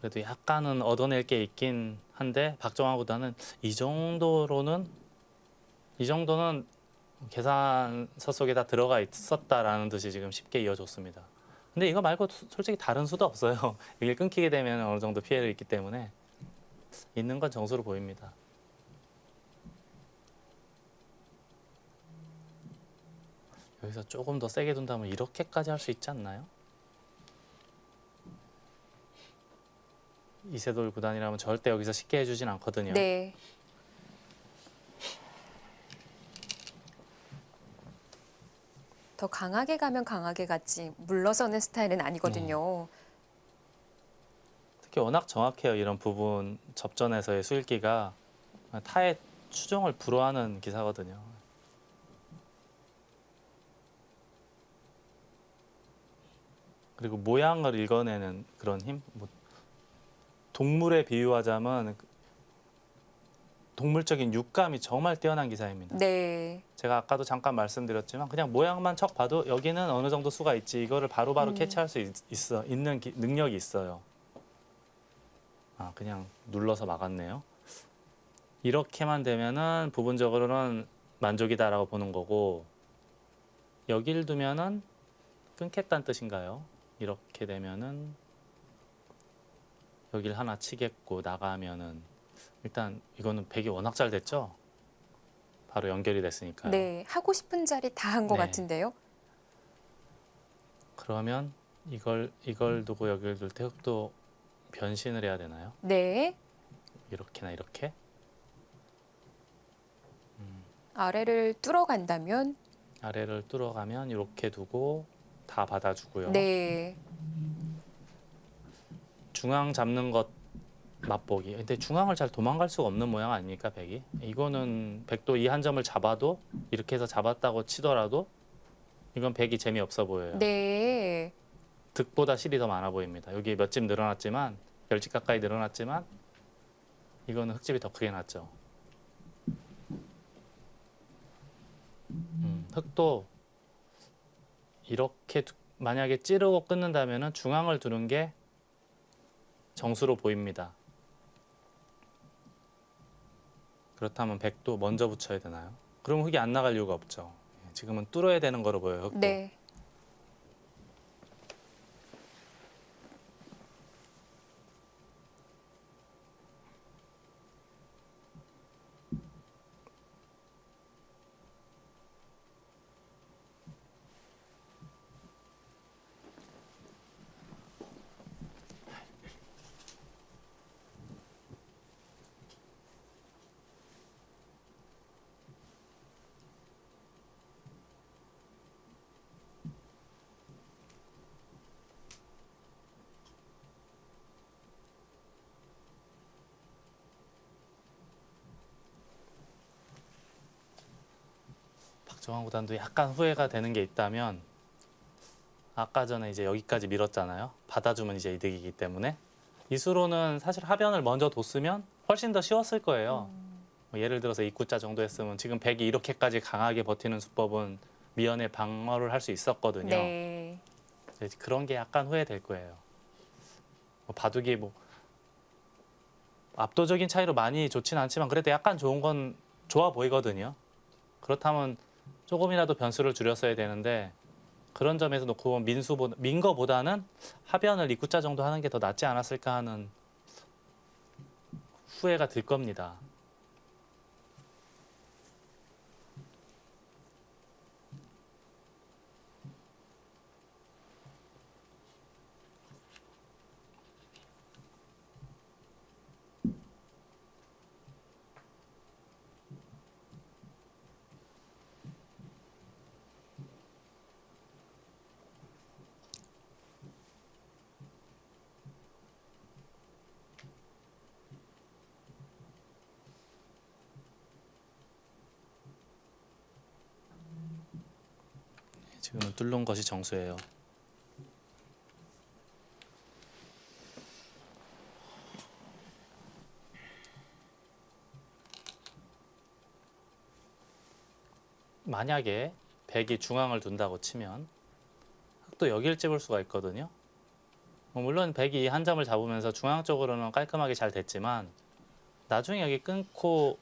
그래도 약간은 얻어낼 게 있긴 한데 박정환 구단은 이 정도는 계산서 속에 다 들어가 있었다라는 듯이 지금 쉽게 이어줬습니다. 근데 이거 말고 솔직히 다른 수도 없어요. 이게 끊기게 되면 어느 정도 피해를 입기 때문에 있는 건 정수로 보입니다. 여기서 조금 더 세게 둔다면 이렇게까지 할 수 있지 않나요? 이세돌 구단이라면 절대 여기서 쉽게 해주진 않거든요. 네. 더 강하게 가면 강하게 갔지 물러서는 스타일은 아니거든요. 특히 워낙 정확해요. 이런 부분 접전에서의 수일기가 타의 추종을 불허하는 기사거든요. 그리고 모양을 읽어내는 그런 힘. 동물에 비유하자면 동물적인 육감이 정말 뛰어난 기사입니다. 네. 제가 아까도 잠깐 말씀드렸지만 그냥 모양만 척 봐도 여기는 어느 정도 수가 있지 이거를 바로바로 캐치할 수 있는 능력이 있어요. 그냥 눌러서 막았네요. 이렇게만 되면은 부분적으로는 만족이다라고 보는 거고 여길 두면은 끊겠다는 뜻인가요? 이렇게 되면은 여길 하나 치겠고 나가면은 일단 이거는 백이 워낙 잘 됐죠? 바로 연결이 됐으니까요. 네. 하고 싶은 자리 다 한 것 네. 같은데요. 그러면 이걸 두고 여기를 둘 때 흑도 변신을 해야 되나요? 네. 이렇게나 이렇게? 아래를 뚫어간다면 아래를 뚫어가면 이렇게 두고 다 받아주고요. 네. 중앙 잡는 것 맛보기. 근데 중앙을 잘 도망갈 수가 없는 모양 아닙니까, 백이? 이거는 백도 이 한 점을 잡아도 이렇게 해서 잡았다고 치더라도 이건 백이 재미없어 보여요. 네. 득보다 실이 더 많아 보입니다. 여기 몇 집 늘어났지만 10집 가까이 늘어났지만 이거는 흑집이 더 크게 났죠. 흑도 이렇게 만약에 찌르고 끊는다면 중앙을 두는 게 정수로 보입니다. 그렇다면 백도 먼저 붙여야 되나요? 그럼 흑이 안 나갈 이유가 없죠. 지금은 뚫어야 되는 거로 보여요. 흑도. 네. 박정환 구단도 약간 후회가 되는 게 있다면 아까 전에 이제 여기까지 밀었잖아요. 받아주면 이제 이득이기 때문에 이 수로는 사실 하변을 먼저 뒀으면 훨씬 더 쉬웠을 거예요. 뭐 예를 들어서 입구자 정도 했으면 지금 백이 이렇게까지 강하게 버티는 수법은 미연에 방어를 할 수 있었거든요. 네. 그런 게 약간 후회될 거예요. 바둑이 뭐 압도적인 차이로 많이 좋진 않지만 그래도 약간 좋은 건 좋아 보이거든요. 그렇다면 조금이라도 변수를 줄였어야 되는데 그런 점에서 놓고 보면 민 거보다는 하변을 입구자 정도 하는 게 더 낫지 않았을까 하는 후회가 들 겁니다. 지금은 뚫는 것이 정수예요. 만약에 백이 중앙을 둔다고 치면 흑도 여기를 찝을 수가 있거든요. 물론 백이 한 점을 잡으면서 중앙 쪽으로는 깔끔하게 잘 됐지만 나중에 여기 끊고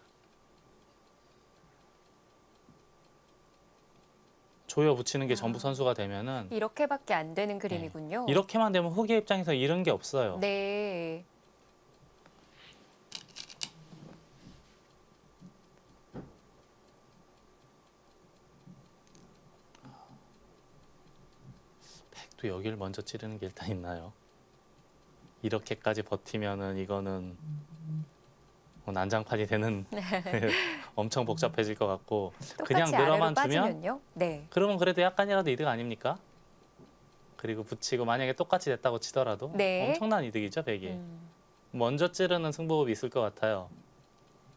조여 붙이는 게 전부 선수가 되면은 이렇게밖에 안 되는 그림이군요. 이렇게만 되면 흑의 입장에서 잃은 게 없어요. 네. 백도 여기를 먼저 찌르는 게 일단 있나요? 이렇게까지 버티면은 이거는 뭐 난장판이 되는 엄청 복잡해질 것 같고 그냥 똑같이 아래로 늘어만 두면 빠지면요. 네. 그러면 그래도 약간이라도 이득 아닙니까? 그리고 붙이고 만약에 똑같이 됐다고 치더라도 네. 엄청난 이득이죠, 백이. 먼저 찌르는 승부업이 있을 것 같아요.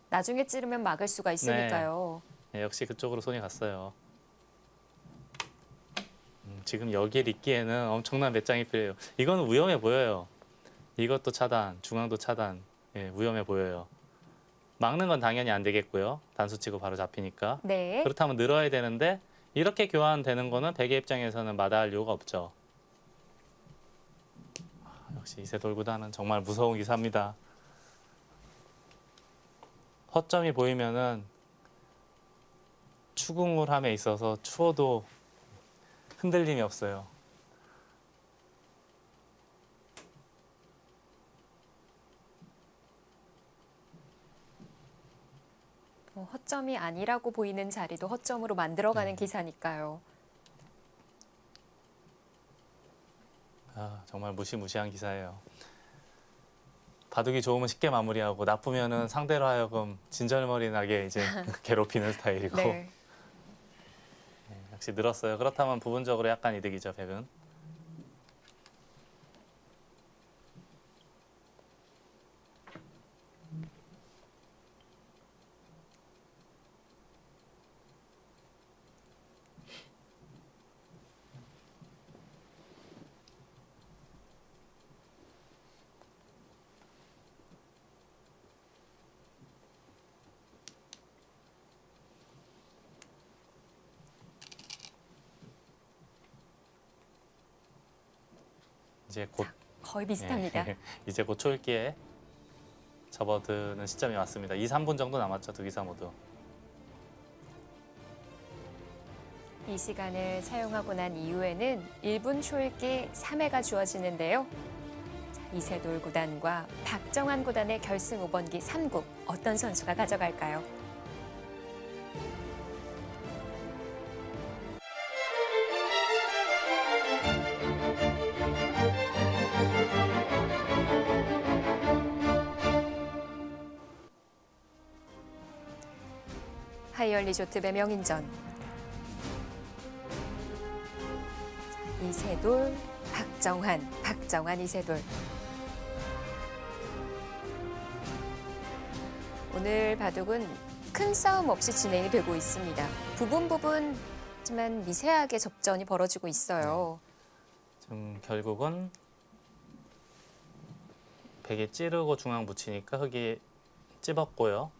나중에 찌르면 막을 수가 있으니까요. 네, 역시 그쪽으로 손이 갔어요. 지금 여기에 있기에는 엄청난 배짱이 필요해요. 이거는 위험해 보여요. 이것도 차단, 중앙도 차단. 예, 위험해 보여요. 막는 건 당연히 안 되겠고요. 단수 치고 바로 잡히니까. 네. 그렇다면 늘어야 되는데 이렇게 교환되는 거는 백의 입장에서는 마다할 이유가 없죠. 역시 이세돌 구단은 정말 무서운 기사입니다. 허점이 보이면은 추궁물함에 있어서 추워도 흔들림이 없어요. 허점이 아니라고 보이는 자리도 허점으로 만들어가는 네. 기사니까요. 정말 무시무시한 기사예요. 바둑이 좋으면 쉽게 마무리하고 나쁘면은 상대로 하여금 진절머리 나게 이제 괴롭히는 스타일이고 네. 역시 늘었어요. 그렇다면 부분적으로 약간 이득이죠, 백은. 이제 곧 거의 비슷합니다. 이제 곧 초읽기에 접어드는 시점이 왔습니다. 2, 3분 정도 남았죠, 두 기사 모두. 이 시간을 사용하고 난 이후에는 1분 초읽기 3회가 주어지는데요. 자, 이세돌 구단과 박정환 구단의 결승 5번기 3국 어떤 선수가 가져갈까요? 하이얼 리조트 명인전 이세돌, 박정환, 이세돌. 오늘 바둑은 큰 싸움 없이 진행이 되고 있습니다. 부분하지만 미세하게 접전이 벌어지고 있어요. 지금 결국은 백이 찌르고 중앙 붙이니까 흑이 찝었고요.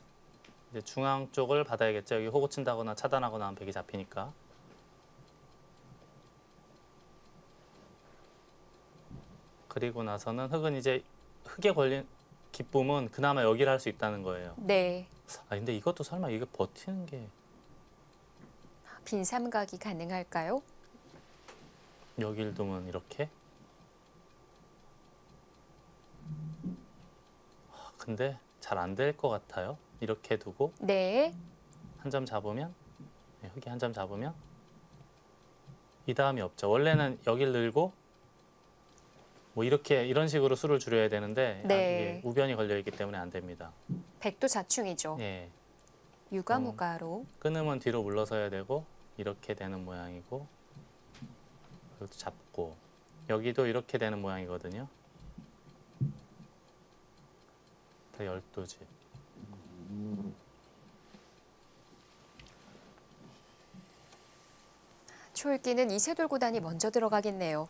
이제 중앙 쪽을 받아야겠죠. 여기 호구 친다거나 차단하거나 하면 백이 잡히니까. 그리고 나서는 흑은 이제 흑에 걸린 기쁨은 그나마 여기를 할 수 있다는 거예요. 네, 근데 이것도 설마 이거 버티는 게 빈 삼각이 가능할까요? 여길 두면 이렇게? 근데 잘 안 될 것 같아요. 이렇게 두고 네, 한 점 잡으면 흑이 한 점 잡으면 이 다음이 없죠. 원래는 여길 늘고 뭐 이렇게 이런 식으로 수를 줄여야 되는데 네. 이게 우변이 걸려 있기 때문에 안 됩니다. 백도 자충이죠. 예, 유가무가로. 끊으면 뒤로 물러서야 되고 이렇게 되는 모양이고 이것도 잡고 여기도 이렇게 되는 모양이거든요. 다 12집. 초읽기는 이세돌 구단이 먼저 들어가겠네요.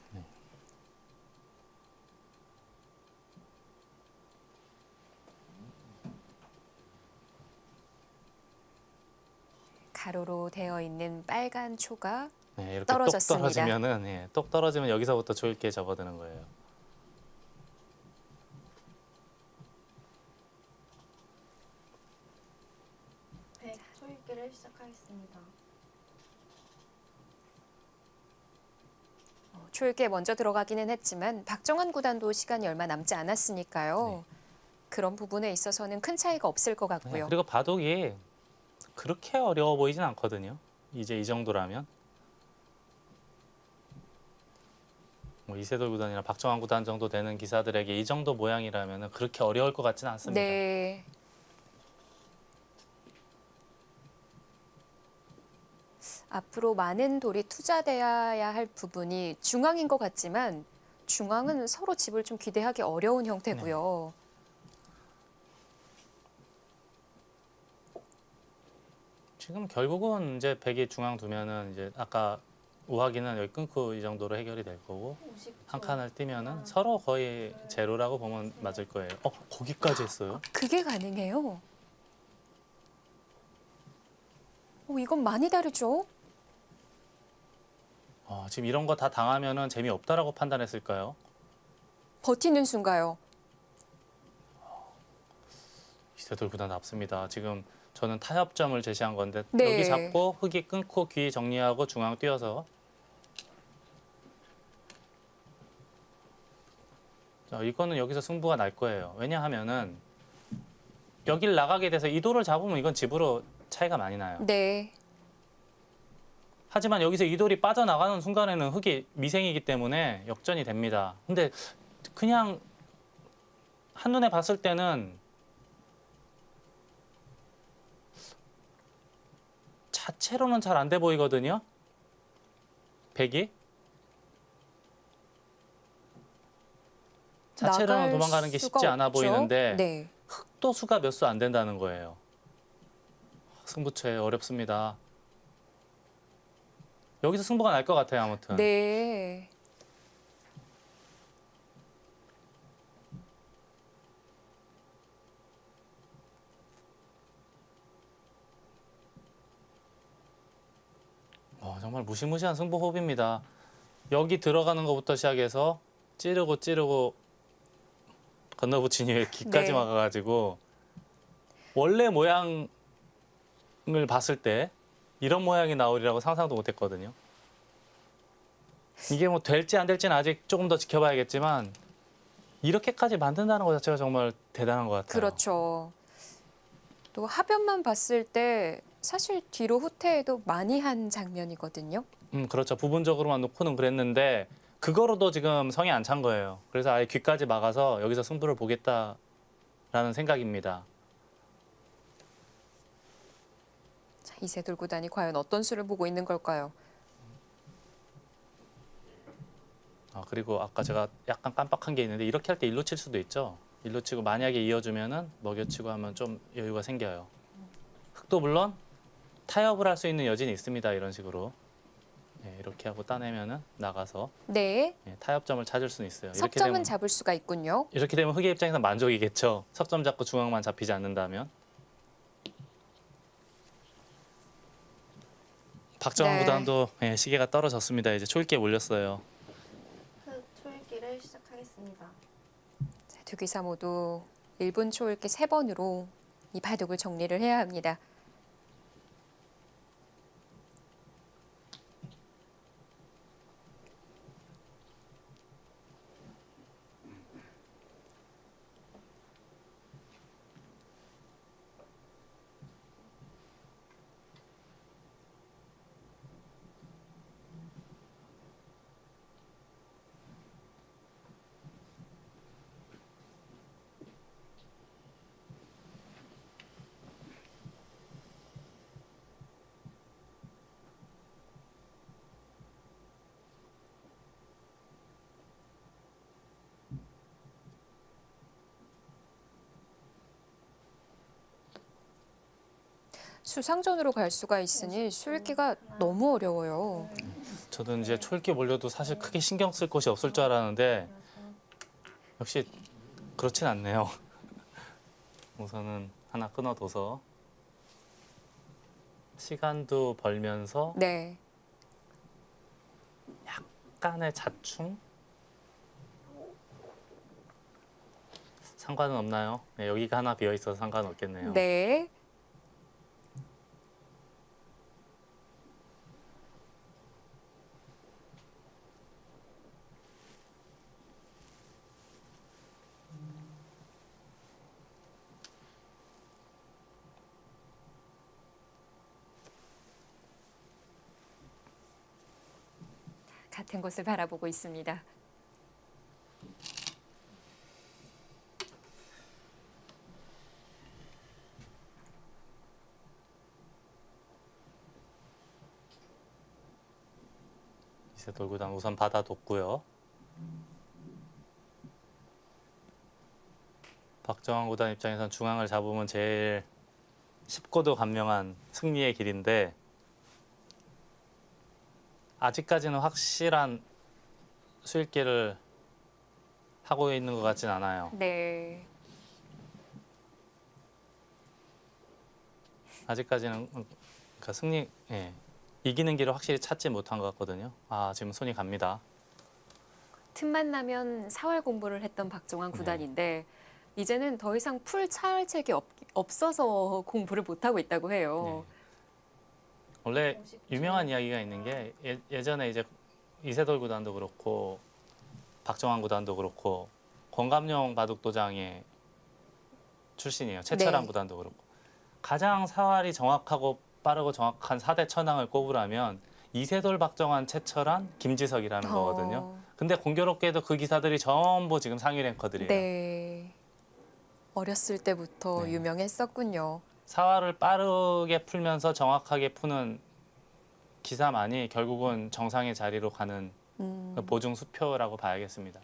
가로로 되어 있는 빨간 초가 네, 이렇게 떨어졌습니다. 똑 떨어지면은 똑 떨어지면 여기서부터 조일기에 접어드는 거예요. 네, 초읽기를 시작하겠습니다. 초읽기에 먼저 들어가기는 했지만 박정환 구단도 시간이 얼마 남지 않았으니까요. 그런 부분에 있어서는 큰 차이가 없을 것 네, 같고요. 그리고 바둑이 그렇게 어려워 보이진 않거든요. 이제 이 정도라면. 뭐 이세돌 구단이나 박정환 구단 정도 되는 기사들에게 이 정도 모양이라면 그렇게 어려울 것 같지는 않습니다. 네. 앞으로 많은 돌이 투자되어야 할 부분이 중앙인 것 같지만 중앙은 서로 집을 좀 기대하기 어려운 형태고요. 지금 결국은 이제 백이 중앙 두면은 이제 아까 우하기는 여기 끊고 이 정도로 해결이 될 거고 50초. 한 칸을 뛰면은 서로 거의 제로라고 보면 맞을 거예요. 거기까지 했어요? 그게 가능해요. 이건 많이 다르죠? 지금 이런 거 다 당하면은 재미없다라고 판단했을까요? 버티는 순가요. 이세돌 구단 앞섭니다. 지금 저는 타협점을 제시한 건데 네. 여기 잡고 흑이 끊고 귀 정리하고 중앙 뛰어서 자, 이거는 여기서 승부가 날 거예요. 왜냐하면은 여길 나가게 돼서 이 돌을 잡으면 이건 집으로 차이가 많이 나요. 네. 하지만 여기서 이 돌이 빠져나가는 순간에는 흑이 미생이기 때문에 역전이 됩니다. 근데 그냥 한눈에 봤을 때는 자체로는 잘 안 돼 보이거든요. 백이. 자체로는 나갈 도망가는 게 수가 쉽지 않아 없죠. 보이는데 네. 흑도 수가 몇 수 안 된다는 거예요. 승부처에 어렵습니다. 여기서 승부가 날 것 같아요. 아무튼. 네. 정말 무시무시한 승부 호흡입니다. 여기 들어가는 것부터 시작해서 찌르고 건너붙인 이후에 귀까지 네. 막아가지고 원래 모양을 봤을 때 이런 모양이 나오리라고 상상도 못했거든요. 이게 뭐 될지 안 될지는 아직 조금 더 지켜봐야겠지만 이렇게까지 만든다는 것 자체가 정말 대단한 것 같아요. 그렇죠. 또 하변만 봤을 때 사실 뒤로 후퇴해도 많이 한 장면이거든요. 그렇죠. 부분적으로만 놓고는 그랬는데 그거로도 지금 성이 안 찬 거예요. 그래서 아예 귀까지 막아서 여기서 승부를 보겠다라는 생각입니다. 자, 이세돌 구단이 과연 어떤 수를 보고 있는 걸까요? 그리고 아까 제가 약간 깜빡한 게 있는데 이렇게 할 때 일로 칠 수도 있죠. 일로 치고 만약에 이어주면은 먹여치고 하면 좀 여유가 생겨요. 흑도 물론 타협을 할 수 있는 여지는 있습니다. 이런 식으로 이렇게 하고 따내면은 나가서 네. 타협점을 찾을 수는 있어요. 이렇게 석점은 되면 잡을 수가 있군요. 이렇게 되면 흑의 입장에서 만족이겠죠. 석점 잡고 중앙만 잡히지 않는다면. 박정환 네. 구단도 시계가 떨어졌습니다. 이제 초읽기에 몰렸어요. 초읽기를 시작하겠습니다. 자, 두 기사 모두 1분 초읽기 3번으로 이 바둑을 정리를 해야 합니다. 수상전으로 갈 수가 있으니 술기가 너무 어려워요. 저도 이제 초읽기 몰려도 사실 크게 신경 쓸 곳이 없을 줄 알았는데 역시 그렇진 않네요. 우선은 하나 끊어둬서 시간도 벌면서 네. 약간의 자충? 상관은 없나요? 네, 여기가 하나 비어 있어서 상관은 없겠네요. 네. 같은 곳을 바라보고 있습니다. 이세돌 구단 우선 받아뒀고요. 박정환 구단 입장에선 중앙을 잡으면 제일 쉽고도 간명한 승리의 길인데 아직까지는 확실한 수익기를 하고 있는 것 같진 않아요. 네. 아직까지는 그러니까 이기는 길을 확실히 찾지 못한 것 같거든요. 아, 지금 손이 갑니다. 틈만 나면 사활 공부를 했던 박정환 네. 구단인데 이제는 더 이상 풀 차열책이 없어서 공부를 못하고 있다고 해요. 네. 원래 50초. 유명한 이야기가 있는 게 예전에 이제 이세돌 구단도 그렇고 박정환 구단도 그렇고 권감용 바둑도장의 출신이에요. 최철한 네. 구단도 그렇고 가장 사활이 정확하고 빠르고 정확한 4대 천왕을 꼽으라면 이세돌, 박정환, 최철한, 김지석이라는 거거든요. 근데 공교롭게도 그 기사들이 전부 지금 상위 랭커들이에요. 네. 어렸을 때부터 네. 유명했었군요. 사활을 빠르게 풀면서 정확하게 푸는 기사만이 결국은 정상의 자리로 가는 보증 수표라고 봐야겠습니다.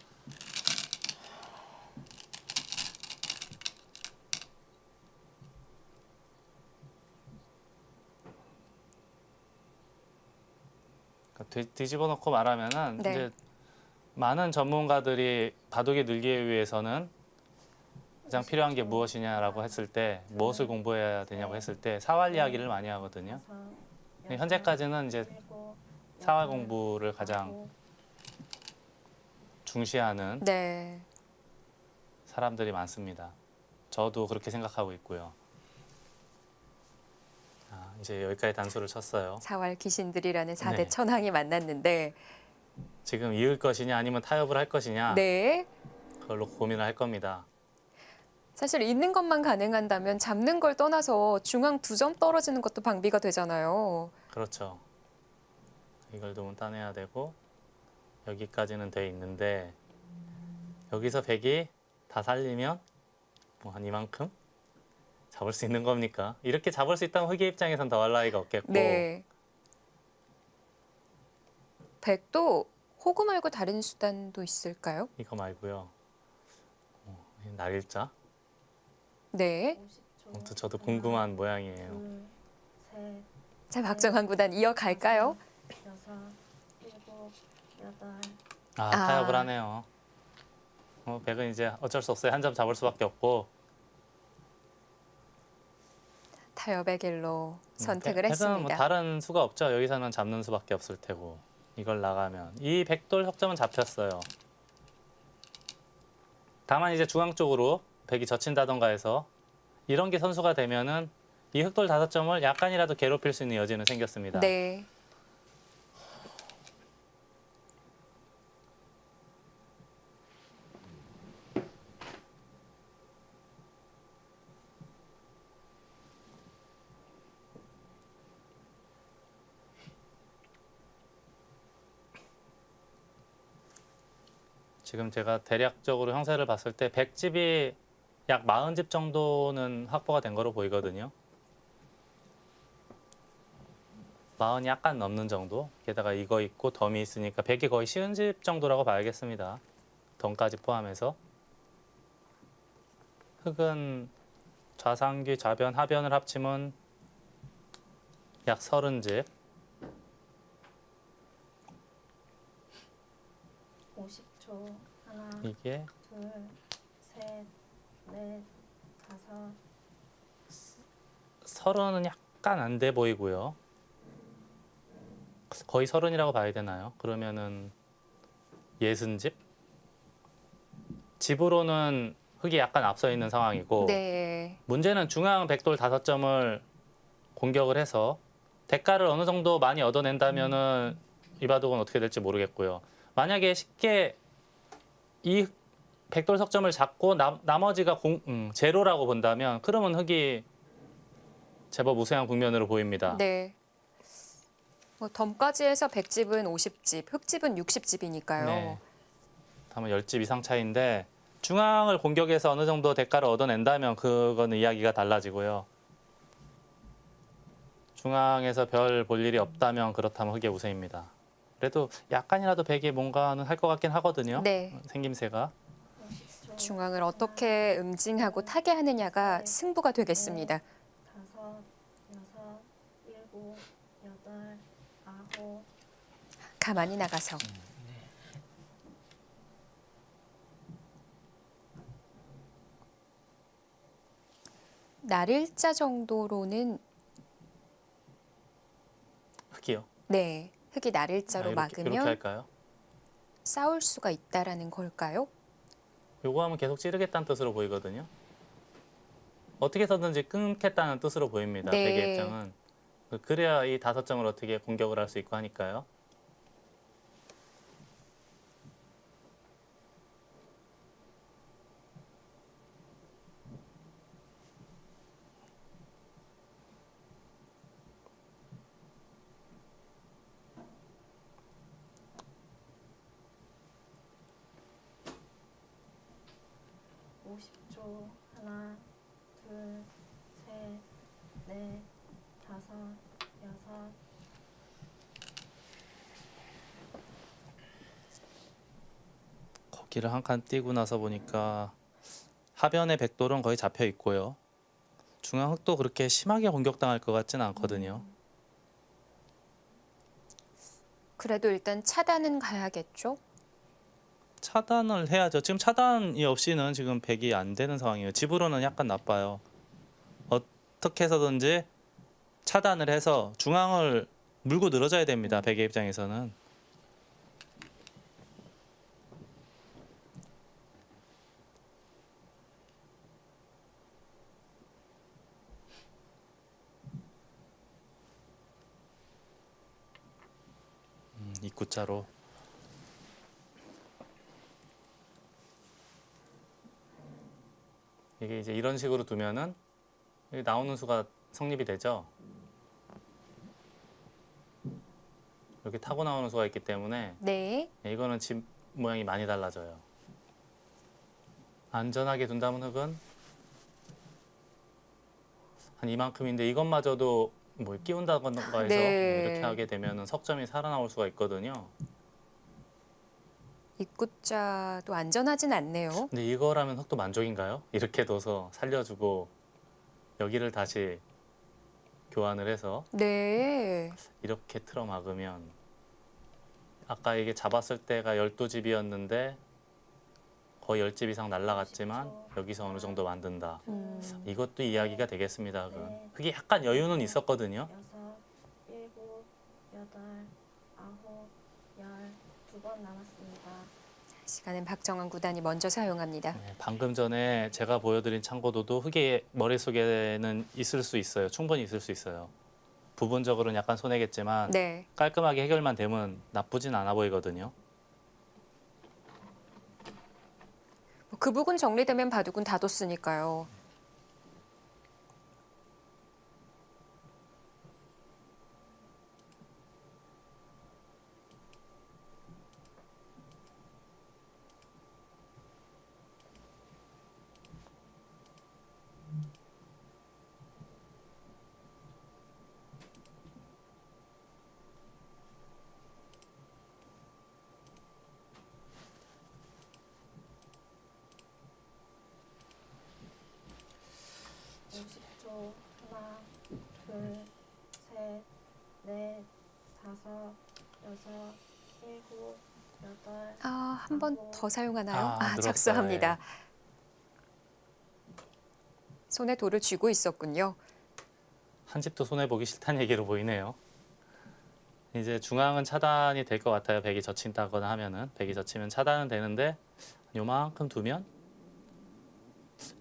그러니까 뒤집어 놓고 말하면은 네. 이제 많은 전문가들이 바둑이 늘기 위해서는 가장 필요한 게 무엇이냐라고 했을 때 무엇을 공부해야 되냐고 했을 때 사활 이야기를 많이 하거든요. 근데 현재까지는 이제 사활 공부를 가장 중시하는 네. 사람들이 많습니다. 저도 그렇게 생각하고 있고요. 이제 여기까지 단수를 쳤어요. 사활 귀신들이라는 4대 네. 천왕이 만났는데 지금 이을 것이냐 아니면 타협을 할 것이냐 네. 그걸로 고민을 할 겁니다. 사실 있는 것만 가능한다면 잡는 걸 떠나서 중앙 2점 떨어지는 것도 방비가 되잖아요. 그렇죠. 이걸 좀 따내야 되고 여기까지는 돼 있는데 여기서 100이 다 살리면 뭐 한 이만큼 잡을 수 있는 겁니까? 이렇게 잡을 수 있다면 흑의 입장에선 더할 나위가 없겠고 네. 백도 호구 말고 다른 수단도 있을까요? 이거 말고요. 날일자? 네. 50초. 아무튼 저도 궁금한 모양이에요. 둘, 셋, 자, 박정환 구단 이어갈까요? 여섯, 일곱, 여덟. 타협을 하네요. 백은 이제 어쩔 수 없어요. 한 점 잡을 수밖에 없고 타협의 길로 선택을 백은 했습니다. 뭐 다른 수가 없죠. 여기서는 잡는 수밖에 없을 테고 이걸 나가면 이 백돌 석점은 잡혔어요. 다만 이제 중앙 쪽으로 백이 젖힌다던가 해서 이런 게 선수가 되면은 이 흑돌 5점을 약간이라도 괴롭힐 수 있는 여지는 생겼습니다. 네. 지금 제가 대략적으로 형세를 봤을 때 100집이 약 40집 정도는 확보가 된 거로 보이거든요. 40이 약간 넘는 정도. 게다가 이거 있고 덤이 있으니까 100이 거의 쉬운 집 정도라고 봐야겠습니다. 덤까지 포함해서. 흑은 좌상귀, 좌변, 하변을 합치면 약 30집. 50초. 하나, 이게 둘, 셋, 넷, 다섯. 30은 약간 안 돼 보이고요. 거의 30이라고 봐야 되나요? 그러면은 60집? 집으로는 흙이 약간 앞서 있는 상황이고 네. 문제는 중앙 백돌 5점을 공격을 해서 대가를 어느 정도 많이 얻어낸다면은 이 바둑은 어떻게 될지 모르겠고요. 만약에 쉽게 이 백돌 석점을 잡고 나머지가 제로라고 본다면 그러면 흙이 제법 우세한 국면으로 보입니다. 네. 뭐 덤까지 해서 100집은 50집, 흙집은 60집이니까요. 네. 다만 10집 이상 차이인데 중앙을 공격해서 어느 정도 대가를 얻어낸다면 그거는 이야기가 달라지고요. 중앙에서 별 볼 일이 없다면 그렇다면 흙의 우세입니다. 그래도 약간이라도 백이 뭔가는 할 것 같긴 하거든요. 네. 생김새가. 50초. 중앙을 어떻게 응징하고 타게 하느냐가 승부가 되겠습니다. 5, 6, 7, 8, 9. 가만히 나가서. 날일자 정도로는 흙이요. 네, 흙이 날일자로 이렇게 막으면 할까요? 싸울 수가 있다라는 걸까요? 요거 하면 계속 찌르겠다는 뜻으로 보이거든요. 어떻게 해서든지 끊겠다는 뜻으로 보입니다. 네. 백의 입장은. 그래야 이 5점을 어떻게 공격을 할 수 있고 하니까요. 하나, 둘, 셋, 넷, 다섯, 여섯. 거기를 한 칸 띄고 나서 보니까 하변의 백돌은 거의 잡혀 있고요. 중앙 흙도 그렇게 심하게 공격당할 것 같지는 않거든요. 그래도 일단 차단은 가야겠죠? 차단을 해야죠. 지금 차단이 없이는 지금 백이 안 되는 상황이에요. 집으로는 약간 나빠요. 어떻게 해서든지 차단을 해서 중앙을 물고 늘어져야 됩니다. 백의 입장에서는. 입구자로. 이게 이제 이런 식으로 두면은 여기 나오는 수가 성립이 되죠. 이렇게 타고 나오는 수가 있기 때문에 네. 이거는 집 모양이 많이 달라져요. 안전하게 둔다면 흙은 한 이만큼인데 이것마저도 뭐 끼운다거나 해서 네. 이렇게 하게 되면 석점이 살아나올 수가 있거든요. 입구자도 안전하진 않네요. 근데 이거라면 흙도 만족인가요? 이렇게 둬서 살려주고 여기를 다시 교환을 해서 네. 이렇게 틀어 막으면 아까 이게 잡았을 때가 12집이었는데 거의 10집 이상 날라갔지만 여기서 어느 정도 만든다. 이것도 이야기가 되겠습니다. 흙은. 흙이 약간 여유는 있었거든요. 6, 7, 8, 9, 10. 2번 남았습니다. 시간은 박정환 구단이 먼저 사용합니다. 네, 방금 전에 제가 보여드린 참고도도 흙의 머릿속에는 있을 수 있어요. 충분히 있을 수 있어요. 부분적으로는 약간 손해겠지만 네. 깔끔하게 해결만 되면 나쁘진 않아 보이거든요. 그 부분 정리되면 바둑은 다 뒀으니까요. 하나, 둘, 셋, 넷, 다섯, 여섯, 일곱, 여덟. 한 번 더 사용하나요? 늘었어요. 착수합니다. 예. 손에 돌을 쥐고 있었군요. 한 집도 손해 보기 싫다는 얘기로 보이네요. 이제 중앙은 차단이 될 것 같아요. 백이 젖힌다거나 하면은 백이 젖히면 차단은 되는데 요만큼 두면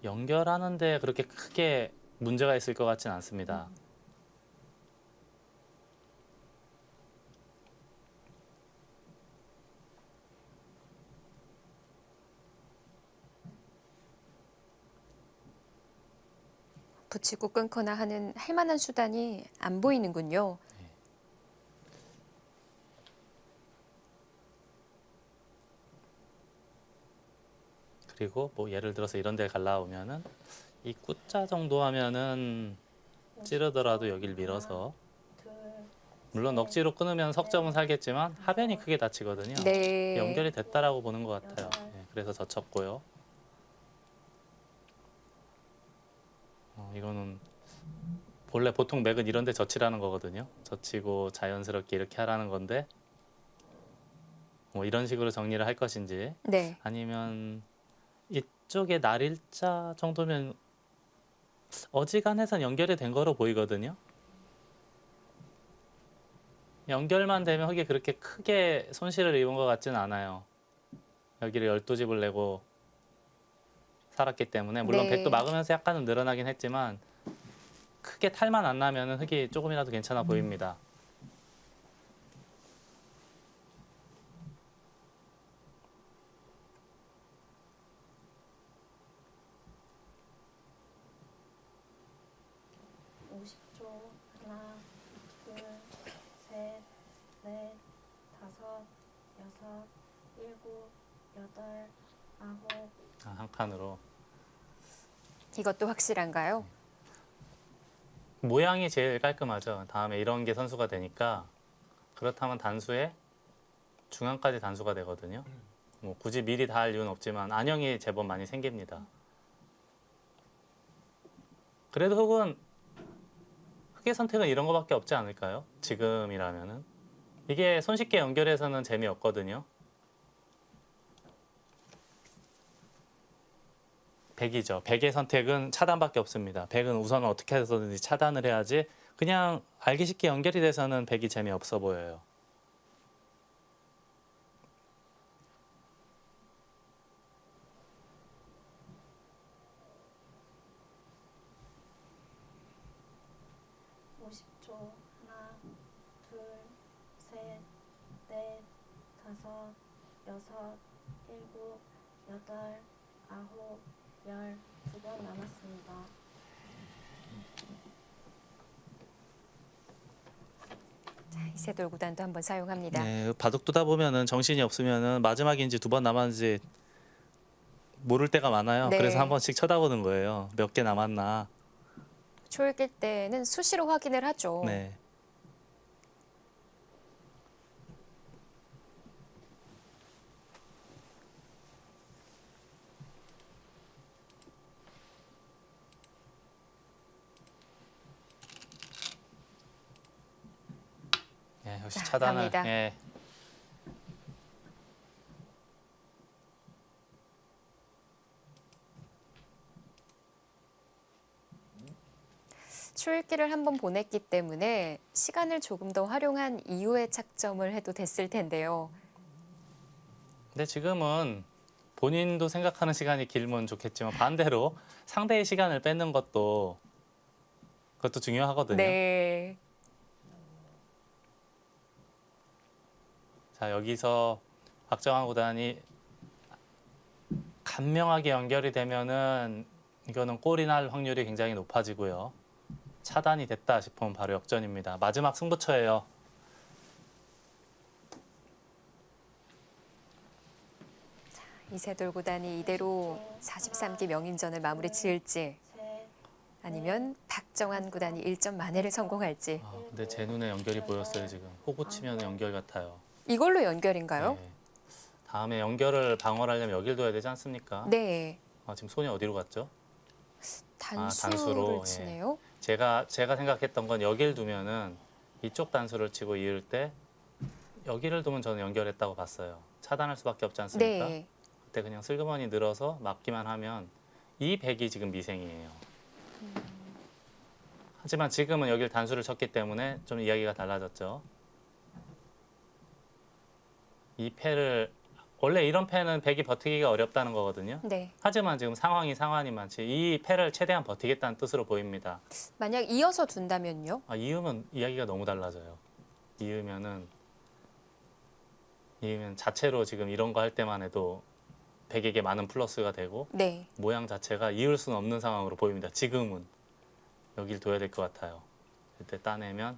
연결하는데 그렇게 크게 문제가 있을 것 같진 않습니다. 붙이고 끊거나 하는 할 만한 수단이 안 보이는군요. 그리고 뭐 예를 들어서 이런 데 갈라오면은 이 Q자 정도 하면은 찌르더라도 여길 밀어서 둘, 물론 억지로 끊으면 석점은 살겠지만 하변이 크게 다치거든요. 네. 연결이 됐다라고 보는 것 같아요. 예, 그래서 젖혔고요. 이거는 원래 보통 맥은 이런 데 젖히라는 거거든요. 젖히고 자연스럽게 이렇게 하라는 건데 뭐 이런 식으로 정리를 할 것인지 네. 아니면 이쪽에 날일자 정도면 어지간해선 연결이 된 거로 보이거든요. 연결만 되면 흙이 그렇게 크게 손실을 입은 것 같지는 않아요. 여기를 12집을 내고 살았기 때문에 물론 네. 백도 막으면서 약간은 늘어나긴 했지만 크게 탈만 안 나면 흙이 조금이라도 괜찮아 보입니다. (50초) 하나, 둘, 셋, 넷, 다섯, 여섯, 일곱, 여덟, 아홉. 한 칸으로. 이것도 확실한가요? 모양이 제일 깔끔하죠. 다음에 이런 게 선수가 되니까 그렇다면 단수에 중앙까지 단수가 되거든요. 뭐 굳이 미리 다 할 이유는 없지만 안형이 제법 많이 생깁니다. 그래도 흙의 선택은 이런 거밖에 없지 않을까요? 지금이라면은 이게 손쉽게 연결해서는 재미없거든요. 백이죠. 백의 선택은 차단밖에 없습니다. 백은 우선 어떻게 해서든지 차단을 해야지 그냥 알기 쉽게 연결이 돼서는 백이 재미없어 보여요. (50초) 하나, 둘, 셋, 넷, 다섯, 여섯, 일곱, 여덟, 아홉, 열. 2번 남았습니다. 이세돌 구단도 한번 사용합니다. 네, 바둑 두다 보면은 정신이 없으면은 마지막인지 2번 남았는지 모를 때가 많아요. 네. 그래서 한 번씩 쳐다보는 거예요. 몇 개 남았나. 초읽길 때는 수시로 확인을 하죠. 네. 예, 역시 자, 차단을. 갑니다. 예. 초읽기를 한번 보냈기 때문에 시간을 조금 더 활용한 이후에 착점을 해도 됐을 텐데요. 근데 지금은 본인도 생각하는 시간이 길면 좋겠지만 반대로 상대의 시간을 뺏는 그것도 중요하거든요. 네. 자, 여기서 박정환 구단이 간명하게 연결이 되면은 이거는 골이 날 확률이 굉장히 높아지고요. 차단이 됐다 싶으면 바로 역전입니다. 마지막 승부처예요. 이세돌 구단이 이대로 43기 명인전을 마무리 지을지 셋, 아니면 박정환 구단이 1점 만회를 성공할지 근데 제 눈에 연결이 보였어요 지금. 호구 치면 연결 같아요. 이걸로 연결인가요? 네. 다음에 연결을 방어를 하려면 여길 둬야 되지 않습니까? 네. 지금 손이 어디로 갔죠? 단수를 단수로, 예. 치네요. 제가 생각했던 건 여길 두면은 이쪽 단수를 치고 이을 때 여기를 두면 저는 연결했다고 봤어요. 차단할 수밖에 없지 않습니까? 네. 그때 그냥 슬그머니 늘어서 막기만 하면 이 백이 지금 미생이에요. 하지만 지금은 여길 단수를 쳤기 때문에 좀 이야기가 달라졌죠. 이 패를 원래 이런 패는 백이 버티기가 어렵다는 거거든요. 네. 하지만 지금 상황이니만치 이 패를 최대한 버티겠다는 뜻으로 보입니다. 만약 이어서 둔다면요? 이으면 이야기가 너무 달라져요. 이으면 자체로 지금 이런 거 할 때만 해도 백에게 많은 플러스가 되고 네. 모양 자체가 이을 수는 없는 상황으로 보입니다. 지금은 여길 둬야 될 것 같아요. 이때 따내면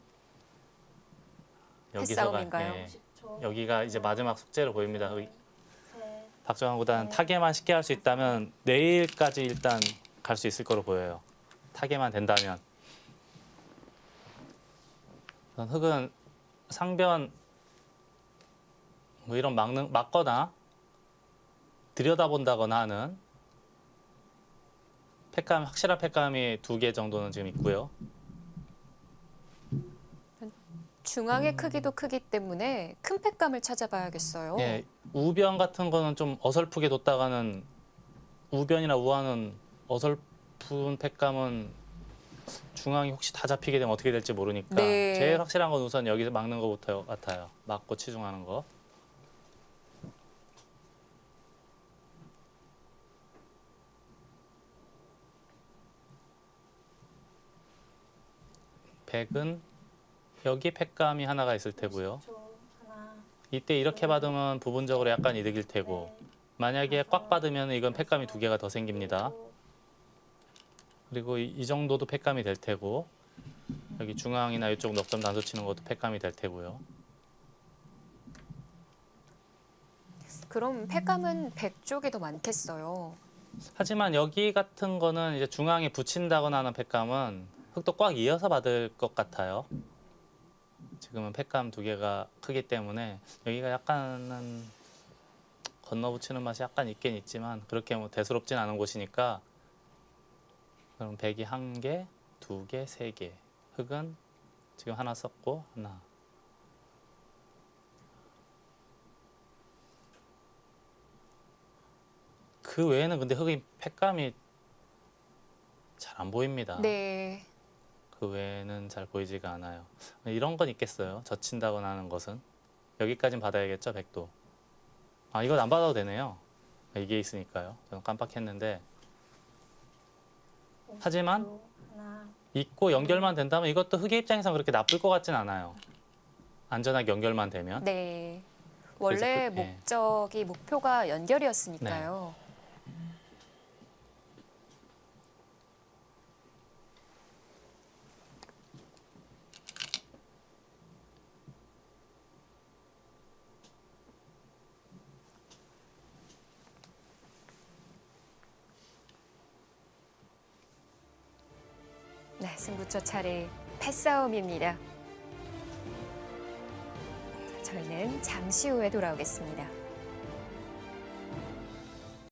여기서가 패싸움인가요? 10초. 여기가 이제 마지막 숙제로 보입니다. 셋, 박정환 구단 타개만 쉽게 할 수 있다면 내일까지 일단 갈 수 있을 거로 보여요. 타개만 된다면. 흙은 상변 뭐 이런 막거나 들여다본다거나 하는 팩감, 확실한 팩감이 2개 정도는 지금 있고요. 중앙의 크기도 크기 때문에 큰 팩감을 찾아봐야겠어요. 예, 우변 같은 거는 좀 어설프게 뒀다가는 우변이나 우하는 어설픈 팩감은 중앙이 혹시 다 잡히게 되면 어떻게 될지 모르니까 네. 제일 확실한 건 우선 여기서 막는 것부터 같아요. 막고 치중하는 거. 백은 여기 팩감이 하나가 있을 테고요. 10초. 하나, 이때 이렇게 받으면 부분적으로 약간 이득일 테고 만약에 꽉 받으면 이건 팩감이 2개가 더 생깁니다. 일곱, 그리고 이 정도도 팩감이 될 테고 여기 중앙이나 이쪽 넉점 단수 치는 것도 팩감이 될 테고요. 그럼 팩감은 100쪽이 더 많겠어요. 하지만 여기 같은 거는 이제 중앙에 붙인다거나 하는 팩감은 흙도 꽉 이어서 받을 것 같아요. 지금은 팩감 2개가 크기 때문에 여기가 약간은 건너붙이는 맛이 약간 있긴 있지만 그렇게 뭐 대수롭진 않은 곳이니까 그럼 백이 1개, 2개, 3개. 흙은 지금 하나 썼고 하나. 그 외에는 근데 흙이 팩감이 잘 안 보입니다. 네. 그 외에는 잘 보이지가 않아요. 이런 건 있겠어요. 젖힌다거나 하는 것은. 여기까진 받아야겠죠, 백도. 이건 안 받아도 되네요. 이게 있으니까요. 저는 깜빡했는데. 하지만 50초. 하나, 있고 연결만 된다면 이것도 흙의 입장에서 그렇게 나쁠 것 같진 않아요. 안전하게 연결만 되면. 네. 원래 목적이 목표가 연결이었으니까요. 네, 승부처 차례 패싸움입니다. 저희는 잠시 후에 돌아오겠습니다.